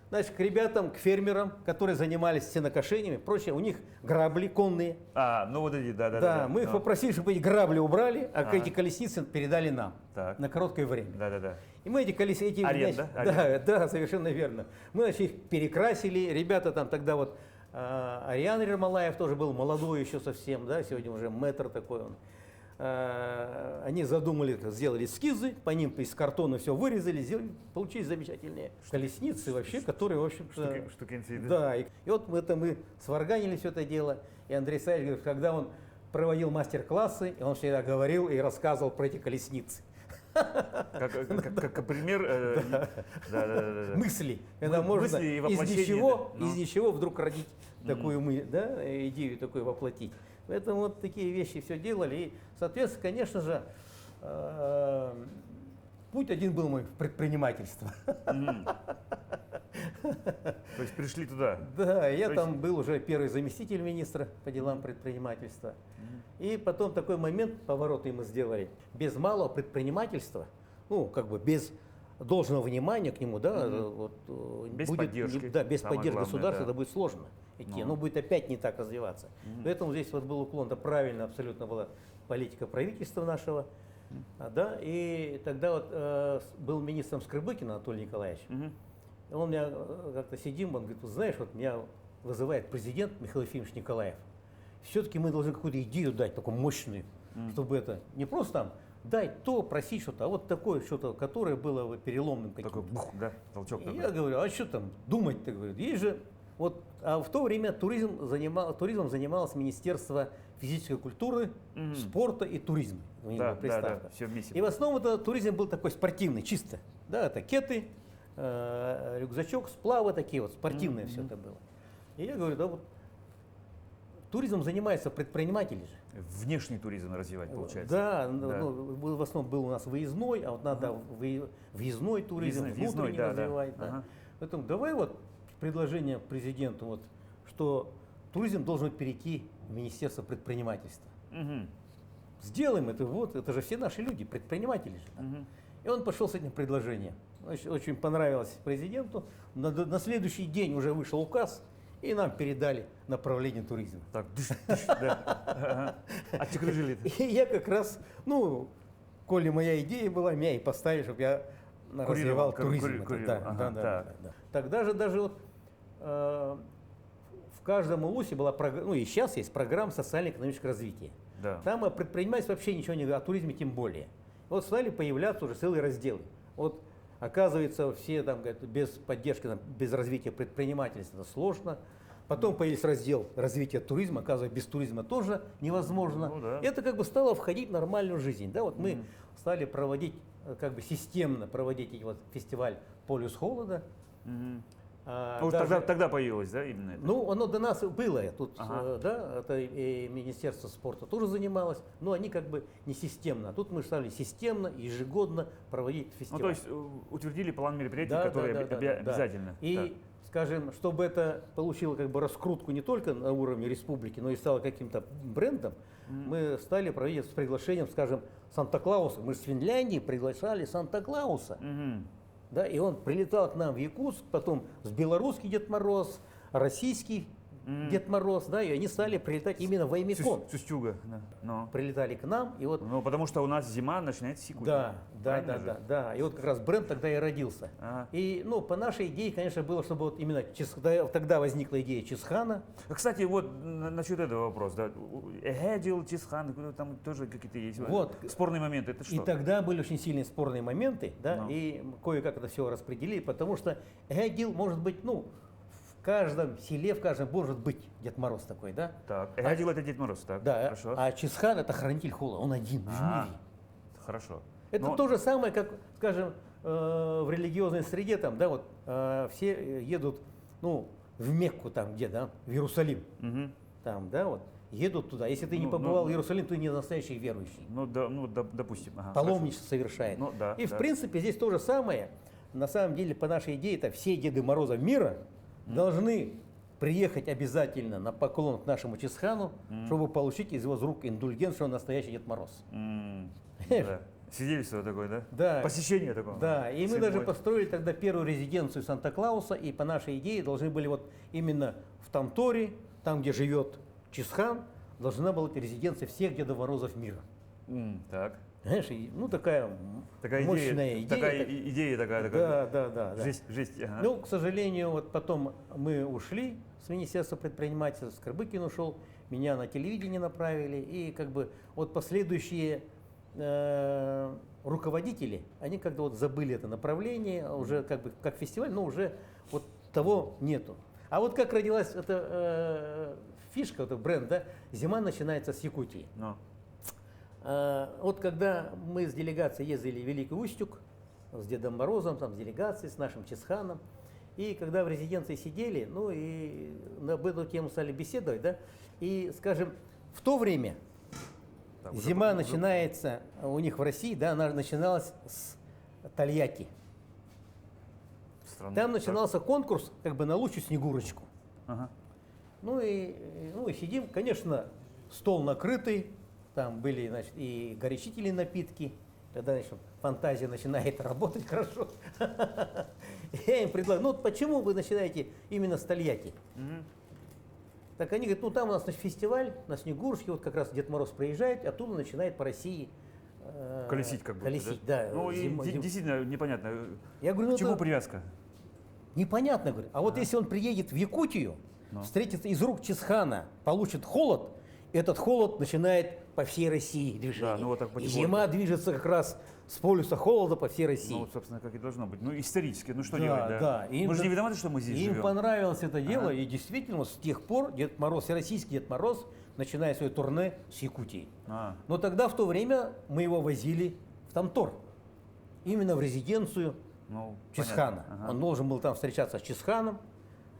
[SPEAKER 2] значит, к ребятам, к фермерам, которые занимались сенокошениями, прочее, у них грабли конные.
[SPEAKER 1] А, ну вот эти, да.
[SPEAKER 2] Да, мы их
[SPEAKER 1] Ну,
[SPEAKER 2] попросили, чтобы эти грабли убрали, а
[SPEAKER 1] Ага.
[SPEAKER 2] эти колесницы передали нам
[SPEAKER 1] Так.
[SPEAKER 2] на короткое время.
[SPEAKER 1] Да.
[SPEAKER 2] И мы эти колесницы...
[SPEAKER 1] Аренда,
[SPEAKER 2] Да, совершенно верно. Мы, значит, их перекрасили. Ребята там тогда вот... Ариан Ермолаев тоже был молодой еще совсем, да, сегодня уже мэтр такой он. Они задумали, сделали эскизы, по ним из картона все вырезали, получились замечательные колесницы вообще, которые, в общем-то...
[SPEAKER 1] Штукенции, да?
[SPEAKER 2] Да, и вот мы сварганили все это дело. И Андрей Савич говорит, когда он проводил мастер-классы, и он всегда говорил и рассказывал про эти колесницы.
[SPEAKER 1] Как пример. Да.
[SPEAKER 2] Мысли. Когда можно
[SPEAKER 1] мысли и
[SPEAKER 2] из
[SPEAKER 1] воплощение,
[SPEAKER 2] ничего,
[SPEAKER 1] да. Ну.
[SPEAKER 2] из ничего вдруг родить такую идею такую воплотить. Поэтому вот такие вещи все делали. И, соответственно, конечно же, путь один был мой в предпринимательство.
[SPEAKER 1] Мгм. То есть пришли туда.
[SPEAKER 2] Да, я
[SPEAKER 1] То есть-
[SPEAKER 2] там был уже первый заместитель министра по делам предпринимательства. И потом такой момент, повороты мы сделали. Без малого предпринимательства, без должного внимания к нему, да,
[SPEAKER 1] Без поддержки,
[SPEAKER 2] да, без
[SPEAKER 1] самое
[SPEAKER 2] поддержки
[SPEAKER 1] главное,
[SPEAKER 2] государства
[SPEAKER 1] да.
[SPEAKER 2] это будет сложно идти.
[SPEAKER 1] Ну.
[SPEAKER 2] Оно будет опять не так развиваться. Поэтому здесь вот был уклон, да, правильно абсолютно была политика правительства нашего. Да, и тогда вот был министром Скрыбыкин Анатолий Николаевич.
[SPEAKER 1] Мгм.
[SPEAKER 2] И он меня как-то сидим, он говорит, вот знаешь, вот меня вызывает президент Михаил Ефимович Николаев. Все-таки мы должны какую-то идею дать, такую мощную, чтобы это не просто там дать то, просить что-то, а вот такое что-то, которое было переломным
[SPEAKER 1] Такой
[SPEAKER 2] каким-то.
[SPEAKER 1] бух, да, толчок
[SPEAKER 2] И
[SPEAKER 1] такой.
[SPEAKER 2] я говорю, а что там думать-то, говорю, есть же, вот, а в то время туризмом занималось Министерство физической культуры, спорта и туризма. У них была
[SPEAKER 1] Да,
[SPEAKER 2] приставка.
[SPEAKER 1] все вместе.
[SPEAKER 2] И в основном это туризм был такой спортивный, чисто. Да, это кеты, рюкзачок, сплавы такие вот, спортивное все это было. И я говорю, да вот, туризмом занимаются предприниматели же.
[SPEAKER 1] Внешний туризм развивать, получается.
[SPEAKER 2] Да,
[SPEAKER 1] Да.
[SPEAKER 2] в основном был у нас выездной, а вот надо въездной туризм,
[SPEAKER 1] Въездной,
[SPEAKER 2] внутренний
[SPEAKER 1] да.
[SPEAKER 2] развивать. Да.
[SPEAKER 1] Ага.
[SPEAKER 2] Поэтому давай вот предложение президенту, вот, что туризм должен перейти в Министерство предпринимательства.
[SPEAKER 1] Мгм.
[SPEAKER 2] Сделаем это, вот, это же все наши люди, предприниматели же. Да.
[SPEAKER 1] Мгм.
[SPEAKER 2] И он пошел с этим предложением. Очень понравилось президенту. На следующий день уже вышел указ, и нам передали направление туризма.
[SPEAKER 1] Так, да. Ага. Отчекрыжили это.
[SPEAKER 2] И я как раз, ну, коли моя идея была, меня и поставили, чтобы я развивал туризм. Это.
[SPEAKER 1] курировал.
[SPEAKER 2] Да,
[SPEAKER 1] Ага,
[SPEAKER 2] да, да,
[SPEAKER 1] так.
[SPEAKER 2] да. Тогда же даже вот в каждом улусе была программа, ну и сейчас есть программа социально-экономического развития.
[SPEAKER 1] Да.
[SPEAKER 2] Там о предпринимательстве вообще ничего не говорят, о туризме тем более. Вот стали появляться уже целые разделы. Вот оказывается, все там говорят, без поддержки, там, без развития предпринимательства это сложно. Потом появился раздел развития туризма, оказывается, без туризма тоже невозможно.
[SPEAKER 1] Ну да.
[SPEAKER 2] Это как бы стало входить в нормальную жизнь. Да? Вот мы стали проводить, как бы системно проводить вот фестиваль «Полюс холода».
[SPEAKER 1] Мгм.
[SPEAKER 2] А,
[SPEAKER 1] Вот
[SPEAKER 2] даже-
[SPEAKER 1] тогда появилось, да, именно это?
[SPEAKER 2] ну, оно до нас было. Тут,
[SPEAKER 1] Ага.
[SPEAKER 2] да, это и Министерство спорта тоже занималось, но они как бы не системно. А тут мы стали системно, ежегодно проводить
[SPEAKER 1] Ну,
[SPEAKER 2] фестиваль.
[SPEAKER 1] то есть утвердили план мероприятий,
[SPEAKER 2] Да,
[SPEAKER 1] которые
[SPEAKER 2] да, да, да, да.
[SPEAKER 1] обязательно.
[SPEAKER 2] И, скажем, чтобы это получило как бы раскрутку не только на уровне республики, но и стало каким-то брендом, мы стали проводить с приглашением, скажем, Санта-Клауса. Мы с Финляндии приглашали Санта-Клауса.
[SPEAKER 1] Мгм.
[SPEAKER 2] Да, и он прилетал к нам в Якутск, потом с белорусский Дед Мороз, российский Дед Мороз, да, и они стали прилетать именно в Аймикон.
[SPEAKER 1] Сюстюга, да. Ну.
[SPEAKER 2] Прилетали к нам, и вот,
[SPEAKER 1] Ну, потому что у нас зима начинается с Якутии.
[SPEAKER 2] да, да,
[SPEAKER 1] Правильно
[SPEAKER 2] да,
[SPEAKER 1] же?
[SPEAKER 2] да, да, и вот как раз бренд тогда и родился.
[SPEAKER 1] Ага.
[SPEAKER 2] И, ну, по нашей идее, конечно, было, чтобы вот именно тогда возникла идея Чисхана.
[SPEAKER 1] Кстати, вот насчет этого вопрос, да. Эгедил, Чисхан, там тоже какие-то есть
[SPEAKER 2] Вот.
[SPEAKER 1] спорные моменты. Это что?
[SPEAKER 2] И тогда были очень сильные спорные моменты, да,
[SPEAKER 1] Ну.
[SPEAKER 2] и кое-как это все распределили, потому что Эгедил может быть, ну, в каждом селе, в каждом может быть Дед Мороз такой, да.
[SPEAKER 1] Так, Эгедил это Дед Мороз, так?
[SPEAKER 2] Да,
[SPEAKER 1] Хорошо.
[SPEAKER 2] а Чисхан это хранитель холода, он один в
[SPEAKER 1] А,
[SPEAKER 2] мире.
[SPEAKER 1] Хорошо.
[SPEAKER 2] Это
[SPEAKER 1] Но-
[SPEAKER 2] то же самое, как, скажем, в религиозной среде, там, да, вот все едут, ну, в Мекку, там, где, да, в Иерусалим,
[SPEAKER 1] Мгм.
[SPEAKER 2] там, да, вот, едут туда. Если ты не
[SPEAKER 1] Ну,
[SPEAKER 2] побывал
[SPEAKER 1] ну,
[SPEAKER 2] в Иерусалим, ты не настоящий верующий.
[SPEAKER 1] Ну, да, ну, допустим. Ага,
[SPEAKER 2] Паломничество совершает.
[SPEAKER 1] Ну, да,
[SPEAKER 2] И, в
[SPEAKER 1] да.
[SPEAKER 2] принципе, здесь то же самое. На самом деле, по нашей идее, это все Деды Мороза мира должны приехать обязательно на поклон к нашему Чисхану, чтобы получить из его рук индульгенцию, что он настоящий Дед Мороз.
[SPEAKER 1] Да. Свидетельство такое, да?
[SPEAKER 2] Да.
[SPEAKER 1] Посещение такое.
[SPEAKER 2] Да, и мы
[SPEAKER 1] Святой.
[SPEAKER 2] даже построили тогда первую резиденцию Санта-Клауса, и по нашей идее должны были вот именно в Тамторе, там, где живет Чисхан, должна была быть резиденция всех Дедов Морозов мира.
[SPEAKER 1] Так.
[SPEAKER 2] Знаешь, ну такая,
[SPEAKER 1] Такая
[SPEAKER 2] мощная идея.
[SPEAKER 1] Такая идея такая.
[SPEAKER 2] Да, да, да. да.
[SPEAKER 1] Жесть. Ага.
[SPEAKER 2] Ну, к сожалению, вот потом мы ушли с Министерства предпринимательства, Скорбыкин ушел, меня на телевидение направили, и как бы вот последующие руководители, они как-то вот забыли это направление, уже как бы как фестиваль, но уже вот того нету. А вот как родилась эта фишка, этот бренд, да, зима начинается с Якутии.
[SPEAKER 1] Ну.
[SPEAKER 2] Вот когда мы с делегацией ездили в Великий Устюг, с Дедом Морозом, там, с делегацией, с нашим Чисханом, и когда в резиденции сидели, ну и на эту тему стали беседовать, да, и, скажем, в то время
[SPEAKER 1] Так, уже
[SPEAKER 2] зима начинается у них в России, да, она начиналась с Тольятти.
[SPEAKER 1] странно.
[SPEAKER 2] Там
[SPEAKER 1] Так.
[SPEAKER 2] начинался конкурс как бы на лучшую Снегурочку.
[SPEAKER 1] Ага.
[SPEAKER 2] Ну и сидим, конечно, стол накрытый, там были, значит, и горячительные напитки, тогда, значит, фантазия начинает работать хорошо. Я им предлагаю, ну вот почему вы начинаете именно с Тольятти? Так они говорят, ну там у нас, значит, фестиваль на Снегурочке, вот как раз Дед Мороз приезжает, оттуда начинает по России
[SPEAKER 1] Колесить как бы.
[SPEAKER 2] колесить, да.
[SPEAKER 1] Ну, и действительно непонятно.
[SPEAKER 2] Я говорю, ну
[SPEAKER 1] К чему
[SPEAKER 2] это
[SPEAKER 1] привязка?
[SPEAKER 2] непонятно, говорю. А вот если он приедет в Якутию, встретится из рук Чисхана, получит холод, этот холод начинает по всей России движение.
[SPEAKER 1] Да, ну вот так
[SPEAKER 2] и
[SPEAKER 1] потихоньку.
[SPEAKER 2] зима движется как раз с полюса холода по всей России.
[SPEAKER 1] Ну, собственно, как и должно быть. Ну, исторически, ну что
[SPEAKER 2] Да,
[SPEAKER 1] делать, да?
[SPEAKER 2] да. Им
[SPEAKER 1] Мы же не
[SPEAKER 2] да-
[SPEAKER 1] виноваты, что мы здесь
[SPEAKER 2] Им
[SPEAKER 1] живем.
[SPEAKER 2] понравилось это дело, и действительно вот с тех пор Дед Мороз, всероссийский Дед Мороз, начиная свое турне с Якутии.
[SPEAKER 1] А,
[SPEAKER 2] Но тогда, в то время, мы его возили в Тамтор, именно в резиденцию
[SPEAKER 1] ну,
[SPEAKER 2] Чисхана.
[SPEAKER 1] понятно. Ага.
[SPEAKER 2] Он должен был там встречаться с Чисханом,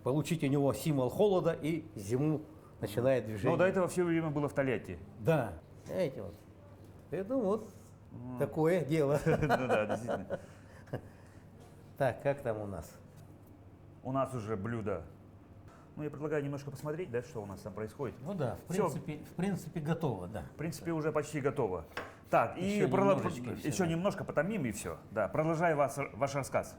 [SPEAKER 2] получить у него символ холода, и зиму начинает движение.
[SPEAKER 1] Но до этого все время было в Тольятти.
[SPEAKER 2] Да, знаете, вот. Это вот такое дело.
[SPEAKER 1] Ну да, действительно.
[SPEAKER 2] Так, как там у нас?
[SPEAKER 1] У нас уже блюдо Ну, я предлагаю немножко посмотреть, да, что у нас там происходит.
[SPEAKER 2] Ну да,
[SPEAKER 1] Всё.
[SPEAKER 2] в принципе готово, да.
[SPEAKER 1] В принципе, уже почти готово. Так, и
[SPEAKER 2] Еще немножечко, и всё,
[SPEAKER 1] еще
[SPEAKER 2] да.
[SPEAKER 1] немножко потомим, и все. Да, продолжай ваш рассказ.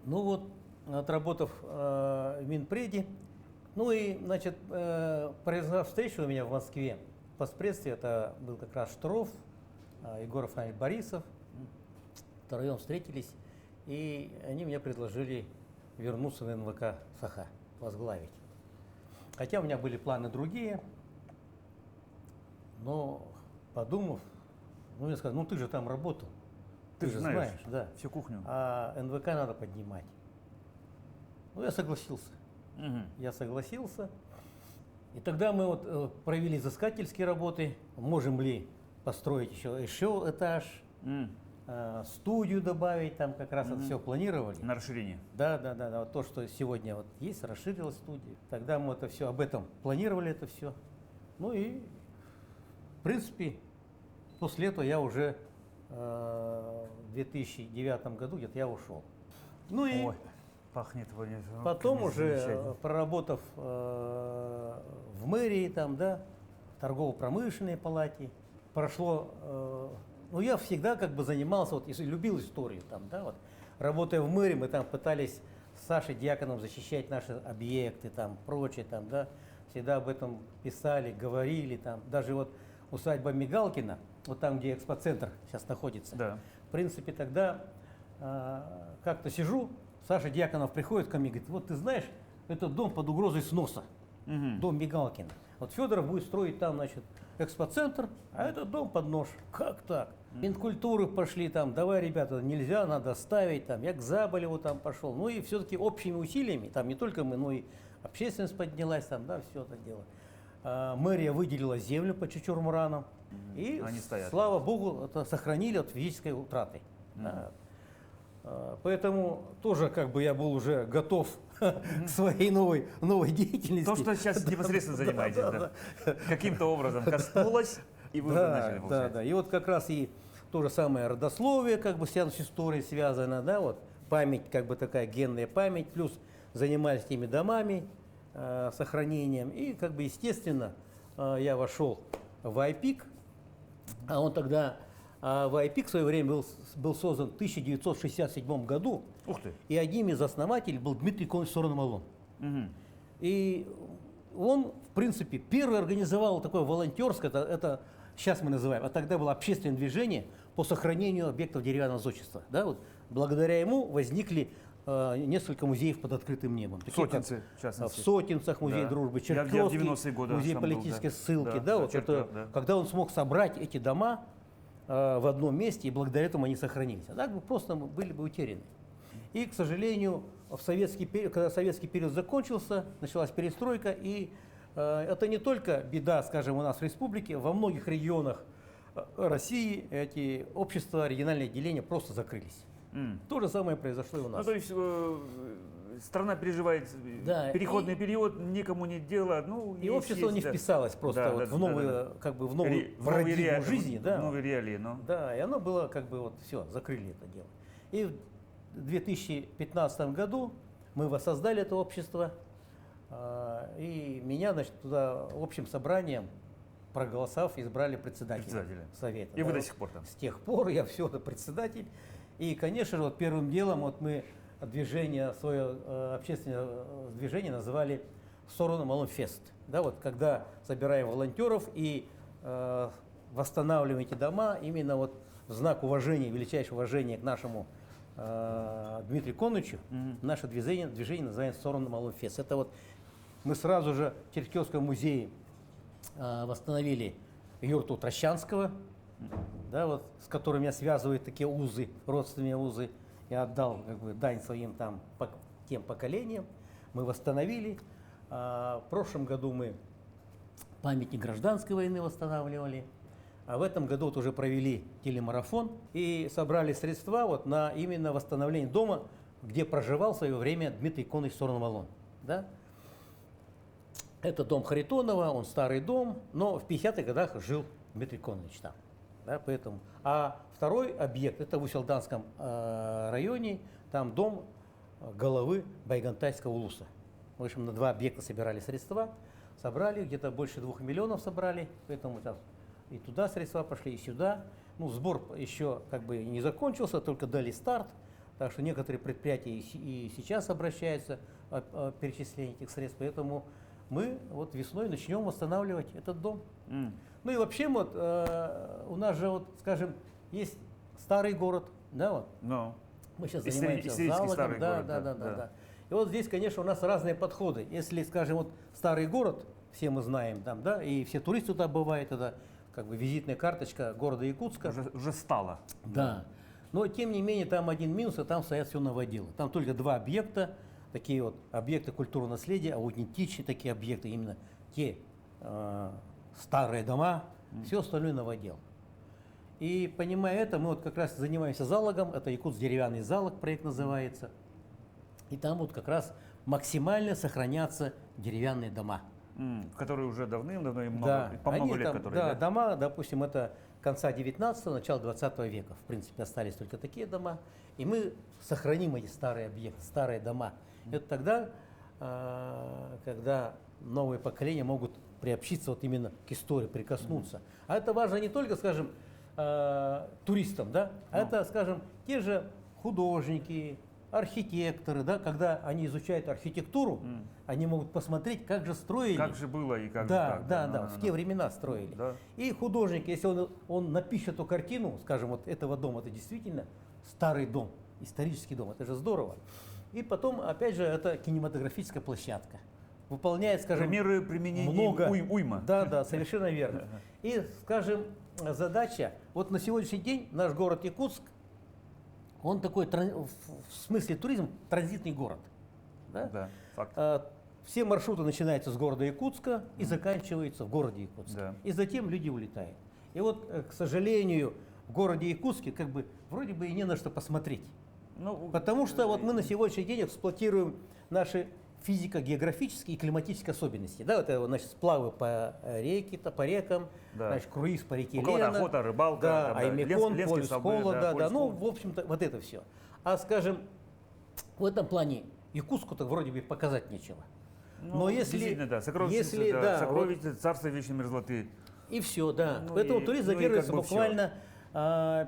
[SPEAKER 2] Ну вот, отработав в Минпреде, ну и, значит, произошла встреча у меня в Москве. Впоследствии это был как раз Штуров, Егор Афанасьевич Борисов. Втроем встретились, и они мне предложили вернуться в НВК «Саха», возглавить. Хотя у меня были планы другие, но подумав, ну я сказал, ну ты же там работал, ты же знаешь, да.
[SPEAKER 1] Всю кухню.
[SPEAKER 2] А НВК надо поднимать. Ну, я согласился.
[SPEAKER 1] Мгм.
[SPEAKER 2] Я согласился. И тогда мы вот провели изыскательские работы. Можем ли построить еще этаж,
[SPEAKER 1] М,
[SPEAKER 2] студию добавить, там как раз это все планировали.
[SPEAKER 1] На расширение.
[SPEAKER 2] Да. Вот то, что сегодня вот есть, расширилась студия. Тогда мы это все об этом планировали, это все. Ну и, в принципе, после этого я уже в 2009 году где-то я ушел. Ну и
[SPEAKER 1] Ой, пахнет вроде.
[SPEAKER 2] потом уже,
[SPEAKER 1] замечательно.
[SPEAKER 2] проработав в мэрии, там, да, в торгово-промышленной палате, прошло, ну я всегда как бы занимался, вот, и любил историю, там, да, вот, работая в мэрии, мы там пытались с Сашей Дьяконовым защищать наши объекты, там, прочее, там, да, всегда об этом писали, говорили, там, даже вот усадьба Мигалкина, вот там, где экспоцентр сейчас находится,
[SPEAKER 1] Да.
[SPEAKER 2] в принципе, тогда как-то сижу, Саша Дьяконов приходит ко мне и говорит, вот ты знаешь, этот дом под угрозой сноса,
[SPEAKER 1] Мгм.
[SPEAKER 2] дом Мигалкина. Вот Федоров будет строить там, значит, экспоцентр, а этот дом под нож. Как так? Минкультуры пошли там, давай, ребята, нельзя, надо ставить там. Я к Заболеву там пошел. Ну и все-таки общими усилиями, там не только мы, но и общественность поднялась, там, да, все это дело. Мэрия выделила землю по Чучур-Муранам. И,
[SPEAKER 1] Они стоят.
[SPEAKER 2] слава богу, это сохранили от физической утраты. Да. Поэтому тоже как бы я был уже готов к своей новой деятельности.
[SPEAKER 1] То, что сейчас непосредственно занимаетесь, да. Каким-то образом коснулось, и вы уже начали получать.
[SPEAKER 2] Да. И вот как раз и то же самое родословие, как бы с историей связано, да, вот память, как бы такая генная память, плюс занимались теми домами, сохранением. И как бы естественно я вошел в IPIC, а он тогда в IPIC в свое время был создан в 1967 году,
[SPEAKER 1] Ух ты.
[SPEAKER 2] и одним из основателей был Дмитрий Иконович Сорон-Малон.
[SPEAKER 1] Мгм.
[SPEAKER 2] И он, в принципе, первый организовал такое волонтерское, это сейчас мы называем, а тогда было общественное движение по сохранению объектов деревянного зодчества. Да, вот, благодаря ему возникли несколько музеев под открытым небом. Такие как,
[SPEAKER 1] Сотенцы, в частности.
[SPEAKER 2] в Сотенцах музей
[SPEAKER 1] Да.
[SPEAKER 2] дружбы,
[SPEAKER 1] Я в
[SPEAKER 2] Чертёвский
[SPEAKER 1] 90-е годы
[SPEAKER 2] музей
[SPEAKER 1] там был,
[SPEAKER 2] политической
[SPEAKER 1] да.
[SPEAKER 2] ссылки.
[SPEAKER 1] Да,
[SPEAKER 2] Да, вот
[SPEAKER 1] Чертёв,
[SPEAKER 2] это,
[SPEAKER 1] да.
[SPEAKER 2] когда он смог собрать эти дома в одном месте, и благодаря этому они сохранились. А так бы просто были бы утеряны. И, к сожалению, когда советский период закончился, началась перестройка, и это не только беда, скажем, у нас в республике, во многих регионах России эти общества, региональные отделения просто закрылись.
[SPEAKER 1] М.
[SPEAKER 2] То же самое произошло и у
[SPEAKER 1] Ну,
[SPEAKER 2] нас.
[SPEAKER 1] то есть страна переживает
[SPEAKER 2] Да,
[SPEAKER 1] переходный период, никому нет дела. Ну,
[SPEAKER 2] И общество не
[SPEAKER 1] да.
[SPEAKER 2] вписалось просто
[SPEAKER 1] Да,
[SPEAKER 2] вот
[SPEAKER 1] да,
[SPEAKER 2] в новую,
[SPEAKER 1] да, да.
[SPEAKER 2] как бы в новую
[SPEAKER 1] В новые
[SPEAKER 2] парадигму жизни, да.
[SPEAKER 1] В новые реалии, ну.
[SPEAKER 2] Да, и оно было как бы вот все, закрыли это дело. И в 2015 году мы воссоздали это общество, и меня, значит, туда общим собранием, проголосовав, избрали председателем
[SPEAKER 1] Председателя.
[SPEAKER 2] совета.
[SPEAKER 1] И вы
[SPEAKER 2] Да,
[SPEAKER 1] до
[SPEAKER 2] вот
[SPEAKER 1] сих пор там.
[SPEAKER 2] с тех пор я все это председатель. И, конечно же, вот первым делом вот мы движение, свое общественное движение называли Сорон-Малон Фест. Да, вот когда собираем волонтеров и восстанавливаем эти дома именно вот в знак уважения, величайшего уважения к нашему Дмитрию Иконовичу, наше движение называется Сорон-Малон Фест. Это вот мы сразу же в Черкесском музее восстановили юрту Трощанского, да, вот, с которым меня связывают такие узы, родственные узы. Я отдал как бы, дань своим там, тем поколениям. Мы восстановили. В прошлом году мы памятник гражданской войны восстанавливали. А в этом году вот уже провели телемарафон и собрали средства вот на именно восстановление дома, где проживал в свое время Дмитрий Иконович Сорон-Малон. Да? Это дом Харитонова, он старый дом, но в 50-х годах жил Дмитрий Иконович там. Да, поэтому. А второй объект, это в Уселданском районе, там дом головы Байгантайского улуса. В общем, на 2 объекта собирали средства, собрали, где-то больше 2 миллионов собрали, поэтому там и туда средства пошли, и сюда. Ну, сбор еще как бы не закончился, только дали старт, так что некоторые предприятия и сейчас обращаются о перечислении этих средств, поэтому мы вот весной начнем восстанавливать этот дом. Ну и вообще вот у нас же вот, скажем, есть старый город, да, вот.
[SPEAKER 1] Ну,
[SPEAKER 2] Мы сейчас
[SPEAKER 1] исторический
[SPEAKER 2] занимаемся залогом,
[SPEAKER 1] старый
[SPEAKER 2] да,
[SPEAKER 1] город,
[SPEAKER 2] да,
[SPEAKER 1] да,
[SPEAKER 2] да, да,
[SPEAKER 1] да.
[SPEAKER 2] да. И вот здесь, конечно, у нас разные подходы. Если, скажем, вот старый город, все мы знаем там, да, и все туристы туда бывают, это как бы визитная карточка города Якутска.
[SPEAKER 1] уже стало.
[SPEAKER 2] Да. Но тем не менее там один минус, а там стоят все новоделы. Там только 2 объекта, такие вот объекты культурного наследия, аутентичные такие объекты, именно те старые дома, все остальное новодел. И понимая это, мы вот как раз занимаемся залогом, это Якутск деревянный залог, проект называется. И там вот как раз максимально сохранятся деревянные дома.
[SPEAKER 1] Которые уже давным-давно и много,
[SPEAKER 2] Да,
[SPEAKER 1] по много
[SPEAKER 2] они
[SPEAKER 1] лет,
[SPEAKER 2] там,
[SPEAKER 1] которые,
[SPEAKER 2] да, дома, допустим, это конца 19-го, начала 20 века. В принципе, остались только такие дома. И мы сохраним эти старые объекты, старые дома. Это тогда, когда новые поколения могут приобщиться вот именно к истории, прикоснуться. А это важно не только, скажем, туристам, да, а это, скажем, те же художники, архитекторы, да, когда они изучают архитектуру, они могут посмотреть, как же строили.
[SPEAKER 1] Как же было и как
[SPEAKER 2] Да,
[SPEAKER 1] же так.
[SPEAKER 2] да, да, в те времена строили.
[SPEAKER 1] Да.
[SPEAKER 2] И художник, если он напишет эту картину, скажем, вот этого дома, это действительно старый дом, исторический дом, это же здорово. И потом, опять же, это кинематографическая площадка. Выполняет, скажем,
[SPEAKER 1] Примеры применения
[SPEAKER 2] много.
[SPEAKER 1] уйма.
[SPEAKER 2] Да, да, совершенно верно. И, скажем, задача, вот на сегодняшний день наш город Якутск, он такой, в смысле туризм, транзитный город. Да?
[SPEAKER 1] Да, факт.
[SPEAKER 2] Все маршруты начинаются с города Якутска и заканчиваются в городе Якутск.
[SPEAKER 1] Да.
[SPEAKER 2] И затем люди улетают. И вот, к сожалению, в городе Якутске как бы вроде бы и не на что посмотреть.
[SPEAKER 1] Ну,
[SPEAKER 2] Потому что вот мы на сегодняшний день эксплуатируем наши физико-географические и климатические особенности. Да, это значит, сплавы по рекам,
[SPEAKER 1] Да.
[SPEAKER 2] значит, круиз по реке
[SPEAKER 1] У кого-то
[SPEAKER 2] Лена,
[SPEAKER 1] охота, рыбалка,
[SPEAKER 2] да,
[SPEAKER 1] там, да,
[SPEAKER 2] Аймекон,
[SPEAKER 1] Ленский
[SPEAKER 2] полюс
[SPEAKER 1] собор, да,
[SPEAKER 2] холода, да,
[SPEAKER 1] полюс
[SPEAKER 2] ну,
[SPEAKER 1] холода.
[SPEAKER 2] в общем-то, вот это все. А, скажем, в этом плане Якутску-то вроде бы показать нечего.
[SPEAKER 1] ну,
[SPEAKER 2] Но если,
[SPEAKER 1] действительно, да, сокровищница,
[SPEAKER 2] если,
[SPEAKER 1] да,
[SPEAKER 2] да,
[SPEAKER 1] сокровищница, царство вечной мерзлоты.
[SPEAKER 2] и все, да.
[SPEAKER 1] Ну
[SPEAKER 2] Поэтому
[SPEAKER 1] и-
[SPEAKER 2] турист
[SPEAKER 1] ну и
[SPEAKER 2] задерживается
[SPEAKER 1] как бы всё.
[SPEAKER 2] буквально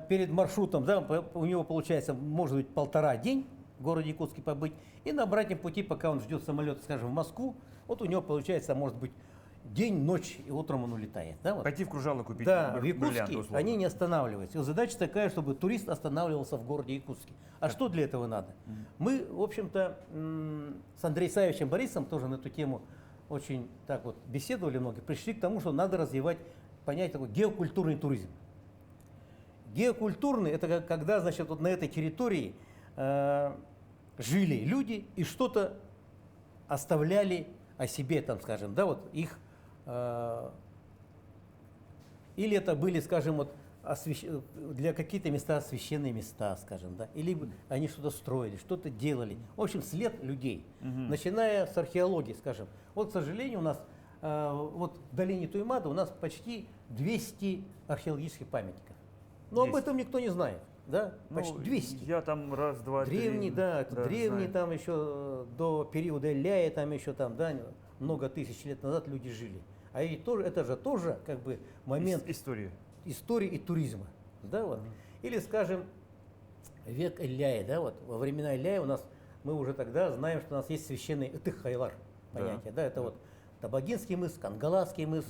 [SPEAKER 2] перед маршрутом, да, у него получается, может быть, 1,5 день в городе Якутске побыть, и на обратном пути, пока он ждет самолет, скажем, в Москву, вот у него получается, может быть, день, ночь, и утром он улетает. Да, вот.
[SPEAKER 1] Пойти в кружало купить
[SPEAKER 2] Да, в
[SPEAKER 1] бриллиант,
[SPEAKER 2] Якутске
[SPEAKER 1] условно.
[SPEAKER 2] они не останавливаются. И вот задача такая, чтобы турист останавливался в городе Якутске. А что для этого надо? Мы, в общем-то, с Андреем Савичем Борисом тоже на эту тему очень так вот беседовали много, пришли к тому, что надо развивать понятие такой геокультурный туризм. Геокультурный – это когда, значит, вот на этой территории жили люди и что-то оставляли о себе, там, скажем, да, вот их, или это были, скажем, вот для какие-то места священные места, скажем, да, или они что-то строили, что-то делали. В общем, след людей, начиная с археологии, скажем. Вот, к сожалению, у нас вот в долине Туймада у нас почти 200 археологических памятников. Но об
[SPEAKER 1] Есть.
[SPEAKER 2] этом никто не знает, да,
[SPEAKER 1] Ну,
[SPEAKER 2] почти 200.
[SPEAKER 1] Я там раз, два,
[SPEAKER 2] Древний,
[SPEAKER 1] три.
[SPEAKER 2] да, это древний,
[SPEAKER 1] знаю.
[SPEAKER 2] там еще до периода Ляя, там еще там, да, много тысяч лет назад люди жили. А ведь тоже, это же тоже как бы момент
[SPEAKER 1] История.
[SPEAKER 2] истории и туризма, да, вот. Или, скажем, век Ляя, да, вот, во времена Ляя у нас, мы уже тогда знаем, что у нас есть священный Этых-Хайлар,
[SPEAKER 1] Да.
[SPEAKER 2] понятие, да, это вот Табагинский мыс, Кангаласский мыс,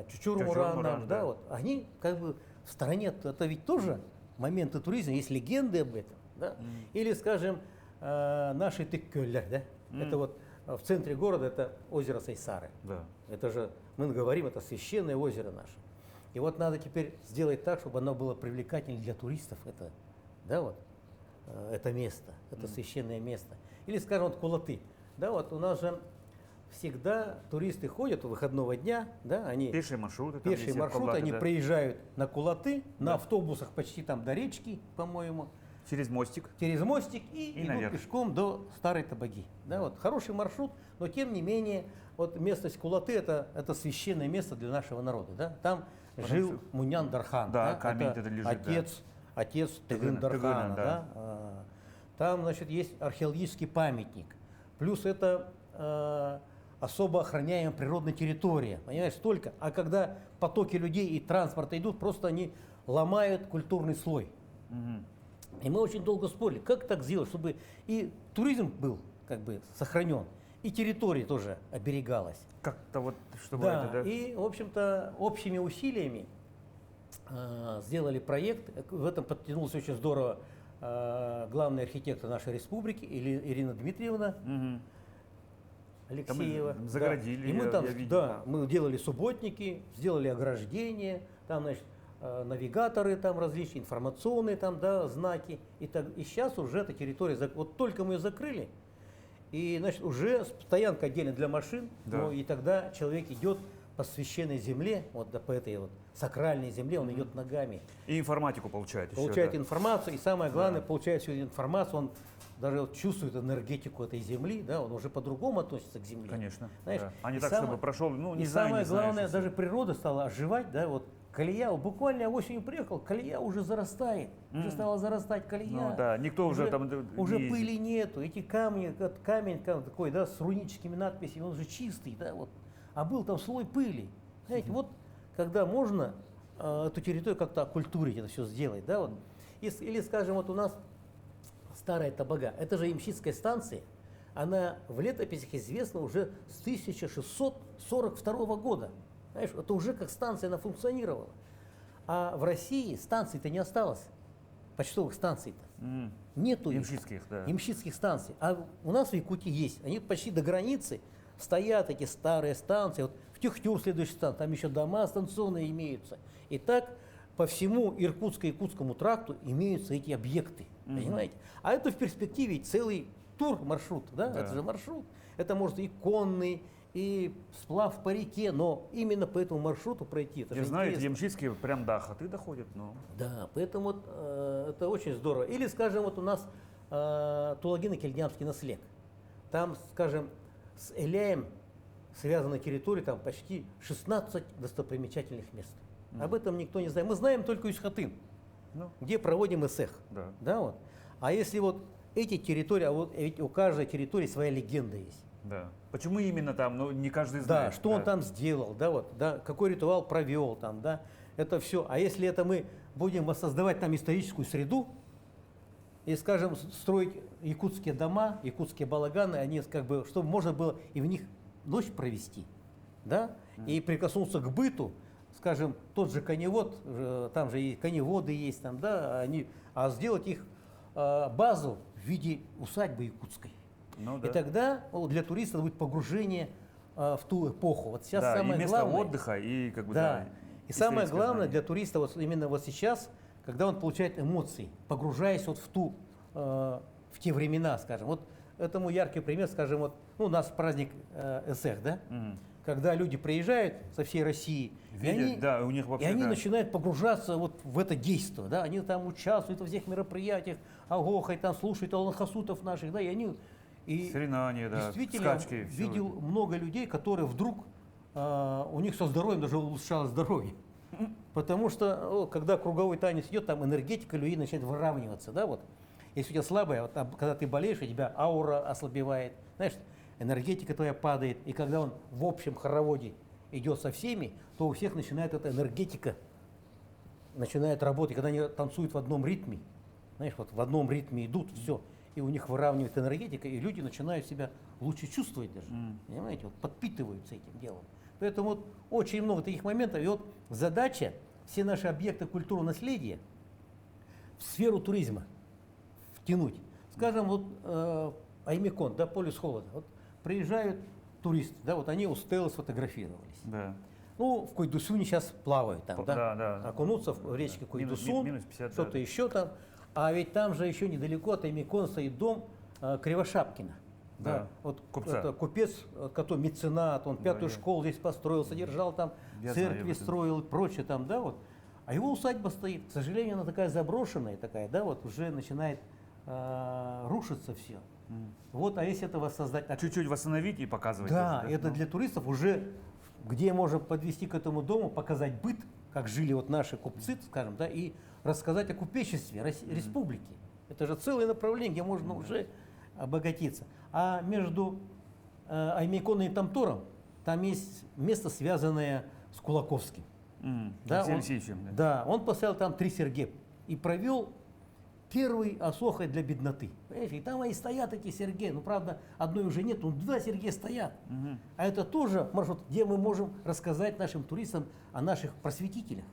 [SPEAKER 2] Чучур-Муран,
[SPEAKER 1] Чучур-Муран,
[SPEAKER 2] да,
[SPEAKER 1] да.
[SPEAKER 2] вот, они как бы в стороне, это ведь тоже моменты туризма, есть легенды об этом, да. Или, скажем, наши Тыккёллер, да, это вот в центре города, это озеро Сайсары.
[SPEAKER 1] Да.
[SPEAKER 2] Это же, мы говорим, это священное озеро наше. И вот надо теперь сделать так, чтобы оно было привлекательным для туристов, это, да, вот, это место, это священное место. Или, скажем, вот Кулаты. Да, вот у нас же всегда туристы ходят у выходного дня, да, они
[SPEAKER 1] Пешие маршруты. там
[SPEAKER 2] пешие
[SPEAKER 1] висят,
[SPEAKER 2] маршруты,
[SPEAKER 1] Кулаты,
[SPEAKER 2] они
[SPEAKER 1] да.
[SPEAKER 2] приезжают на Кулаты, на
[SPEAKER 1] Да.
[SPEAKER 2] автобусах почти там до речки, по-моему,
[SPEAKER 1] Через мостик.
[SPEAKER 2] через мостик и, идут
[SPEAKER 1] наверх.
[SPEAKER 2] пешком до Старой Табаги. Да, вот, хороший маршрут, но тем не менее, вот местность Кулаты это священное место для нашего народа. Да? Там жил Мунян Дархан.
[SPEAKER 1] Да, камень
[SPEAKER 2] это
[SPEAKER 1] этот лежит, да.
[SPEAKER 2] отец Тыгын
[SPEAKER 1] Тыгына,
[SPEAKER 2] Дархана.
[SPEAKER 1] да.
[SPEAKER 2] Да? Там, значит, есть археологический памятник. Плюс это особо охраняемая природная территория, понимаешь, столько. А когда потоки людей и транспорта идут, просто они ломают культурный слой.
[SPEAKER 1] Мгм.
[SPEAKER 2] И мы очень долго спорили, как так сделать, чтобы и туризм был как бы сохранен, и территория тоже оберегалась.
[SPEAKER 1] Как-то вот, чтобы
[SPEAKER 2] Да,
[SPEAKER 1] это, да?
[SPEAKER 2] и, в общем-то, общими усилиями сделали проект. В этом подтянулся очень здорово главный архитектор нашей республики Ирина Дмитриевна
[SPEAKER 1] Мгм.
[SPEAKER 2] Алексеева.
[SPEAKER 1] Там загородили,
[SPEAKER 2] И мы
[SPEAKER 1] я
[SPEAKER 2] там,
[SPEAKER 1] видел.
[SPEAKER 2] да, мы делали субботники, сделали ограждения, там, значит, навигаторы там различные, информационные там, да, знаки. И сейчас уже эта территория, вот только мы ее закрыли, и, значит, уже стоянка отдельно для машин,
[SPEAKER 1] Да.
[SPEAKER 2] ну, и тогда человек идет по священной земле, вот да, по этой вот сакральной земле, он идет ногами,
[SPEAKER 1] И информатику получает еще,
[SPEAKER 2] получает
[SPEAKER 1] да.
[SPEAKER 2] информацию, и самое главное, получает всю эту информацию, он даже вот чувствует энергетику этой земли, да, он уже по-другому относится к земле.
[SPEAKER 1] Конечно.
[SPEAKER 2] Знаешь,
[SPEAKER 1] Да. А не
[SPEAKER 2] и
[SPEAKER 1] так,
[SPEAKER 2] самое-
[SPEAKER 1] чтобы прошел, ну, не
[SPEAKER 2] и
[SPEAKER 1] знаю,
[SPEAKER 2] самое
[SPEAKER 1] не знаешь,
[SPEAKER 2] главное,
[SPEAKER 1] если-
[SPEAKER 2] даже природа стала оживать, да, вот колея, вот буквально я осенью приехал, колея уже зарастает, уже стала зарастать колея.
[SPEAKER 1] Ну да, никто уже там
[SPEAKER 2] уже
[SPEAKER 1] не ездит.
[SPEAKER 2] пыли нету, эти камни, камень такой, да, с руническими надписями, он же чистый, да, вот, а был там слой пыли. Знаете, вот когда можно эту территорию как-то окультурить, это все сделать, да, вот. Или, скажем, вот у нас Старая Табага, это же Ямщицкая станция, она в летописях известна уже с 1642 года. Знаешь, это уже как станция она функционировала. А в России станций-то не осталось, почтовых станций-то.
[SPEAKER 1] М.
[SPEAKER 2] Нету их.
[SPEAKER 1] Ямщицких, да.
[SPEAKER 2] Ямщицких станций. А у нас в Якутии есть. Они почти до границы стоят, эти старые станции. Вот в Тюхтюр следующий станция, там еще дома станционные имеются. И так по всему Иркутско-Якутскому тракту имеются эти объекты. Понимаете? А это в перспективе целый тур маршрут. Да?
[SPEAKER 1] Да.
[SPEAKER 2] Это же маршрут. Это может и конный, и сплав по реке, но именно по этому маршруту пройти. Это
[SPEAKER 1] Я
[SPEAKER 2] же
[SPEAKER 1] знаю, эти
[SPEAKER 2] интересно.
[SPEAKER 1] ямщицкие прям до Ахаты доходят, но...
[SPEAKER 2] Да, поэтому вот, это очень здорово. Или, скажем, вот у нас Тулагино-Кельдянский наслед. Там, скажем, с Эляем связана территория, там почти 16 достопримечательных мест. Об этом никто не знает. Мы знаем только Исхатын,
[SPEAKER 1] Ну,
[SPEAKER 2] где проводим эсэх.
[SPEAKER 1] да.
[SPEAKER 2] Да, вот. А если вот эти территории, а вот ведь у каждой территории своя легенда есть.
[SPEAKER 1] Да. Почему именно там? Ну, не каждый
[SPEAKER 2] Да,
[SPEAKER 1] знает.
[SPEAKER 2] что он там сделал, да, вот, да, какой ритуал провел там, да, это все. А если это мы будем воссоздавать там историческую среду и, скажем, строить якутские дома, якутские балаганы, они как бы, чтобы можно было и в них ночь провести, да, и прикоснуться к быту, скажем, тот же коневод, там же и коневоды есть, там, да, а сделать их базу в виде усадьбы якутской.
[SPEAKER 1] Ну,
[SPEAKER 2] И
[SPEAKER 1] да.
[SPEAKER 2] тогда для туристов будет погружение в ту эпоху. Вот сейчас
[SPEAKER 1] Да,
[SPEAKER 2] самое
[SPEAKER 1] и место
[SPEAKER 2] главное.
[SPEAKER 1] отдыха, и как бы,
[SPEAKER 2] Да.
[SPEAKER 1] да,
[SPEAKER 2] И самое
[SPEAKER 1] историческое
[SPEAKER 2] главное
[SPEAKER 1] знание.
[SPEAKER 2] для туриста вот именно вот сейчас, когда он получает эмоции, погружаясь вот в те времена, скажем. Вот этому яркий пример, скажем, вот ну, у нас праздник эсэх, да?
[SPEAKER 1] Мгм.
[SPEAKER 2] Когда люди приезжают со всей России,
[SPEAKER 1] Видят, да, у них
[SPEAKER 2] и
[SPEAKER 1] вообще,
[SPEAKER 2] они
[SPEAKER 1] да.
[SPEAKER 2] начинают погружаться вот в это действие, да, они там участвуют во всех мероприятиях, агохой там слушают аллахасутов наших, да, и они
[SPEAKER 1] Соревнования, да,
[SPEAKER 2] действительно
[SPEAKER 1] скачки. всё
[SPEAKER 2] видел
[SPEAKER 1] это.
[SPEAKER 2] много людей, которые вдруг у них со здоровьем даже улучшалось здоровье. Потому что, когда круговой танец идет, там энергетика людей начинает выравниваться, да, вот. Если у тебя слабая, вот, когда ты болеешь, у тебя аура ослабевает, знаешь, энергетика твоя падает, и когда он в общем хороводе идет со всеми, то у всех начинает эта энергетика, начинает работать, когда они танцуют в одном ритме, знаешь, вот в одном ритме идут, все, и у них выравнивает энергетика, и люди начинают себя лучше чувствовать даже, понимаете, вот подпитываются этим делом. Поэтому вот очень много таких моментов, и вот задача все наши объекты культурного наследия в сферу туризма втянуть. Скажем, вот Аймекон, да, полюс холода, вот приезжают туристы, да, вот они у Стеллы сфотографировались.
[SPEAKER 1] Да.
[SPEAKER 2] Ну, в Койдусуне сейчас плавают там, да,
[SPEAKER 1] Да.
[SPEAKER 2] окунуться в речке Койдусун,
[SPEAKER 1] минус 50,
[SPEAKER 2] что-то
[SPEAKER 1] да.
[SPEAKER 2] еще там. А ведь там же еще недалеко от Аймекона стоит дом Кривошапкина.
[SPEAKER 1] Да,
[SPEAKER 2] Вот
[SPEAKER 1] купца.
[SPEAKER 2] это купец, который меценат, он пятую
[SPEAKER 1] я-
[SPEAKER 2] школу здесь построил, содержал там,
[SPEAKER 1] Я знаю
[SPEAKER 2] церкви
[SPEAKER 1] об этом.
[SPEAKER 2] строил и прочее там, да, вот. А его усадьба стоит, к сожалению, она такая заброшенная, такая, да, вот уже начинает рушиться все. Вот, а если это воссоздать, так,
[SPEAKER 1] Чуть-чуть восстановить и показывать.
[SPEAKER 2] да,
[SPEAKER 1] тоже,
[SPEAKER 2] это
[SPEAKER 1] ну.
[SPEAKER 2] для туристов уже, где можно подвести к этому дому, показать быт, как жили вот наши купцы, скажем, да, и рассказать о купечестве республики. Это же целое направление, где можно уже обогатиться. А между Аймиконом и Тамтором, там есть место, связанное с Кулаковским. Да,
[SPEAKER 1] Алексеем
[SPEAKER 2] он,
[SPEAKER 1] Алексеевичем, да.
[SPEAKER 2] да, он поставил там 3 Сергея и провел первый осохой для бедноты. Понимаешь, и там и стоят эти Сергеи. Ну, правда, одной уже нет, но 2 Сергея стоят. А это тоже маршрут, где мы можем рассказать нашим туристам о наших просветителях.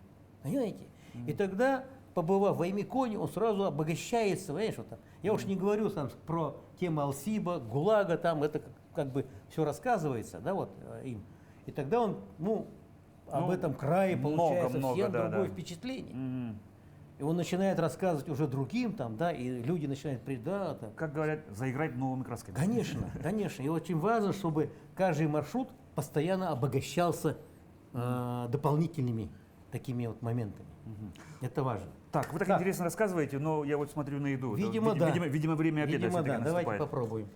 [SPEAKER 2] Понимаете? И тогда, побывав в Аймиконе, он сразу обогащается. Понимаешь, вот там. Я уж не говорю там, про тему Алсиба, ГУЛАГа, там это как бы все рассказывается, да, вот им. И тогда он, об этом крае получает совсем другое впечатление. И он начинает рассказывать уже другим, там, да, и люди начинают предать.
[SPEAKER 1] Как говорят, заиграть новыми красками.
[SPEAKER 2] Конечно, конечно. И очень важно, чтобы каждый маршрут постоянно обогащался дополнительными такими вот моментами. Это важно.
[SPEAKER 1] Так, вы так интересно рассказываете, но я вот смотрю на еду.
[SPEAKER 2] Видимо, да.
[SPEAKER 1] Видимо, время обеда
[SPEAKER 2] Видимо,
[SPEAKER 1] все-таки
[SPEAKER 2] да. Давайте
[SPEAKER 1] наступает.
[SPEAKER 2] попробуем.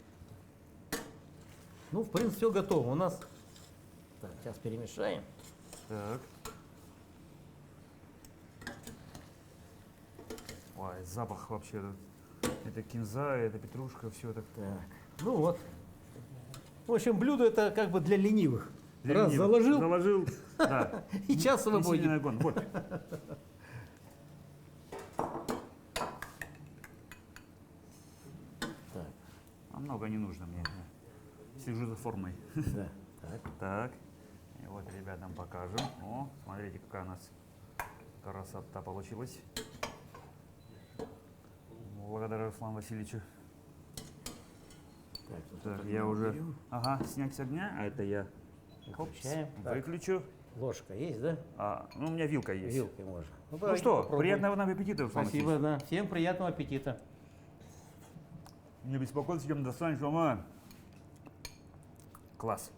[SPEAKER 2] Ну, в принципе, все готово. У нас... Так, сейчас перемешаем.
[SPEAKER 1] Так. Ой, запах вообще. Это кинза, это петрушка, все так.
[SPEAKER 2] Так, ну вот. В общем, блюдо это как бы для ленивых.
[SPEAKER 1] Для
[SPEAKER 2] Раз
[SPEAKER 1] ленивых.
[SPEAKER 2] заложил,
[SPEAKER 1] Заложил, да.
[SPEAKER 2] и час
[SPEAKER 1] Не сильный
[SPEAKER 2] свободен.
[SPEAKER 1] огонь. Вот.
[SPEAKER 2] Так,
[SPEAKER 1] А много не нужно мне. Слежу за формой.
[SPEAKER 2] да. Так.
[SPEAKER 1] Так. И вот ребятам покажем. О, смотрите, какая у нас красота получилась. Благодарю Руслану Васильевичу.
[SPEAKER 2] Так, вот
[SPEAKER 1] Так,
[SPEAKER 2] это
[SPEAKER 1] я
[SPEAKER 2] мы
[SPEAKER 1] уже...
[SPEAKER 2] берем,
[SPEAKER 1] Ага, снять с огня, а это я
[SPEAKER 2] выключаем. Так,
[SPEAKER 1] выключу.
[SPEAKER 2] ложка есть, да?
[SPEAKER 1] Ну, у меня вилка есть.
[SPEAKER 2] Вилкой можно.
[SPEAKER 1] Ну
[SPEAKER 2] давайте
[SPEAKER 1] что,
[SPEAKER 2] попробуем.
[SPEAKER 1] приятного нам аппетита, Руслан
[SPEAKER 2] Спасибо,
[SPEAKER 1] Васильевич.
[SPEAKER 2] да. Всем приятного аппетита.
[SPEAKER 1] Не беспокойтесь, идем достанешь, мама. Класс.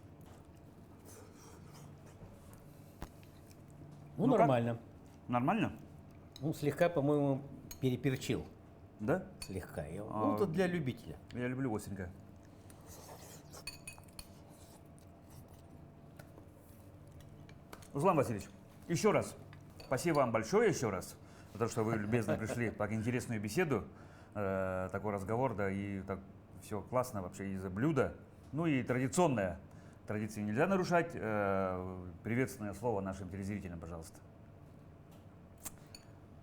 [SPEAKER 2] Ну,
[SPEAKER 1] Ну как?
[SPEAKER 2] нормально.
[SPEAKER 1] Нормально?
[SPEAKER 2] Ну, слегка, по-моему, переперчил.
[SPEAKER 1] Да?
[SPEAKER 2] Слегка. Ну, это для любителя.
[SPEAKER 1] Я люблю остренькое. Руслан Васильевич, еще раз спасибо вам большое еще раз за то, что вы любезно пришли так интересную беседу, такой разговор, да, и так все классно вообще из-за блюда. Ну и традиционное. Традиции нельзя нарушать. Приветственное слово нашим телезрителям, пожалуйста.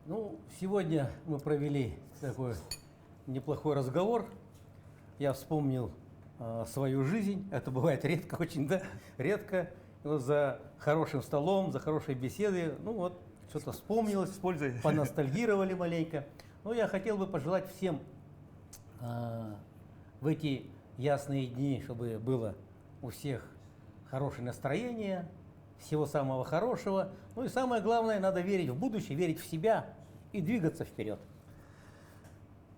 [SPEAKER 2] Ну, сегодня мы провели такой неплохой разговор. Я вспомнил свою жизнь. Это бывает редко, очень, да, редко. И вот за хорошим столом, за хорошей беседой, ну вот, что-то вспомнилось,
[SPEAKER 1] Используй.
[SPEAKER 2] поностальгировали маленько. Ну, я хотел бы пожелать всем в эти ясные дни, чтобы было у всех хорошее настроение, всего самого хорошего. Ну и самое главное, надо верить в будущее, верить в себя и двигаться вперед.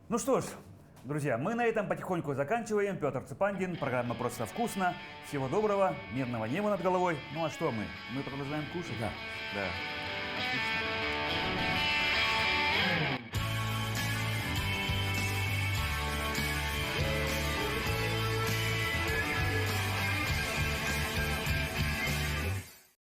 [SPEAKER 1] Ну что ж, друзья, мы на этом потихоньку заканчиваем. Петр Цепангин, программа «Просто вкусно». Всего доброго, мирного неба над головой. Ну а что мы? Мы продолжаем кушать.
[SPEAKER 2] Да.
[SPEAKER 1] Да. Отлично.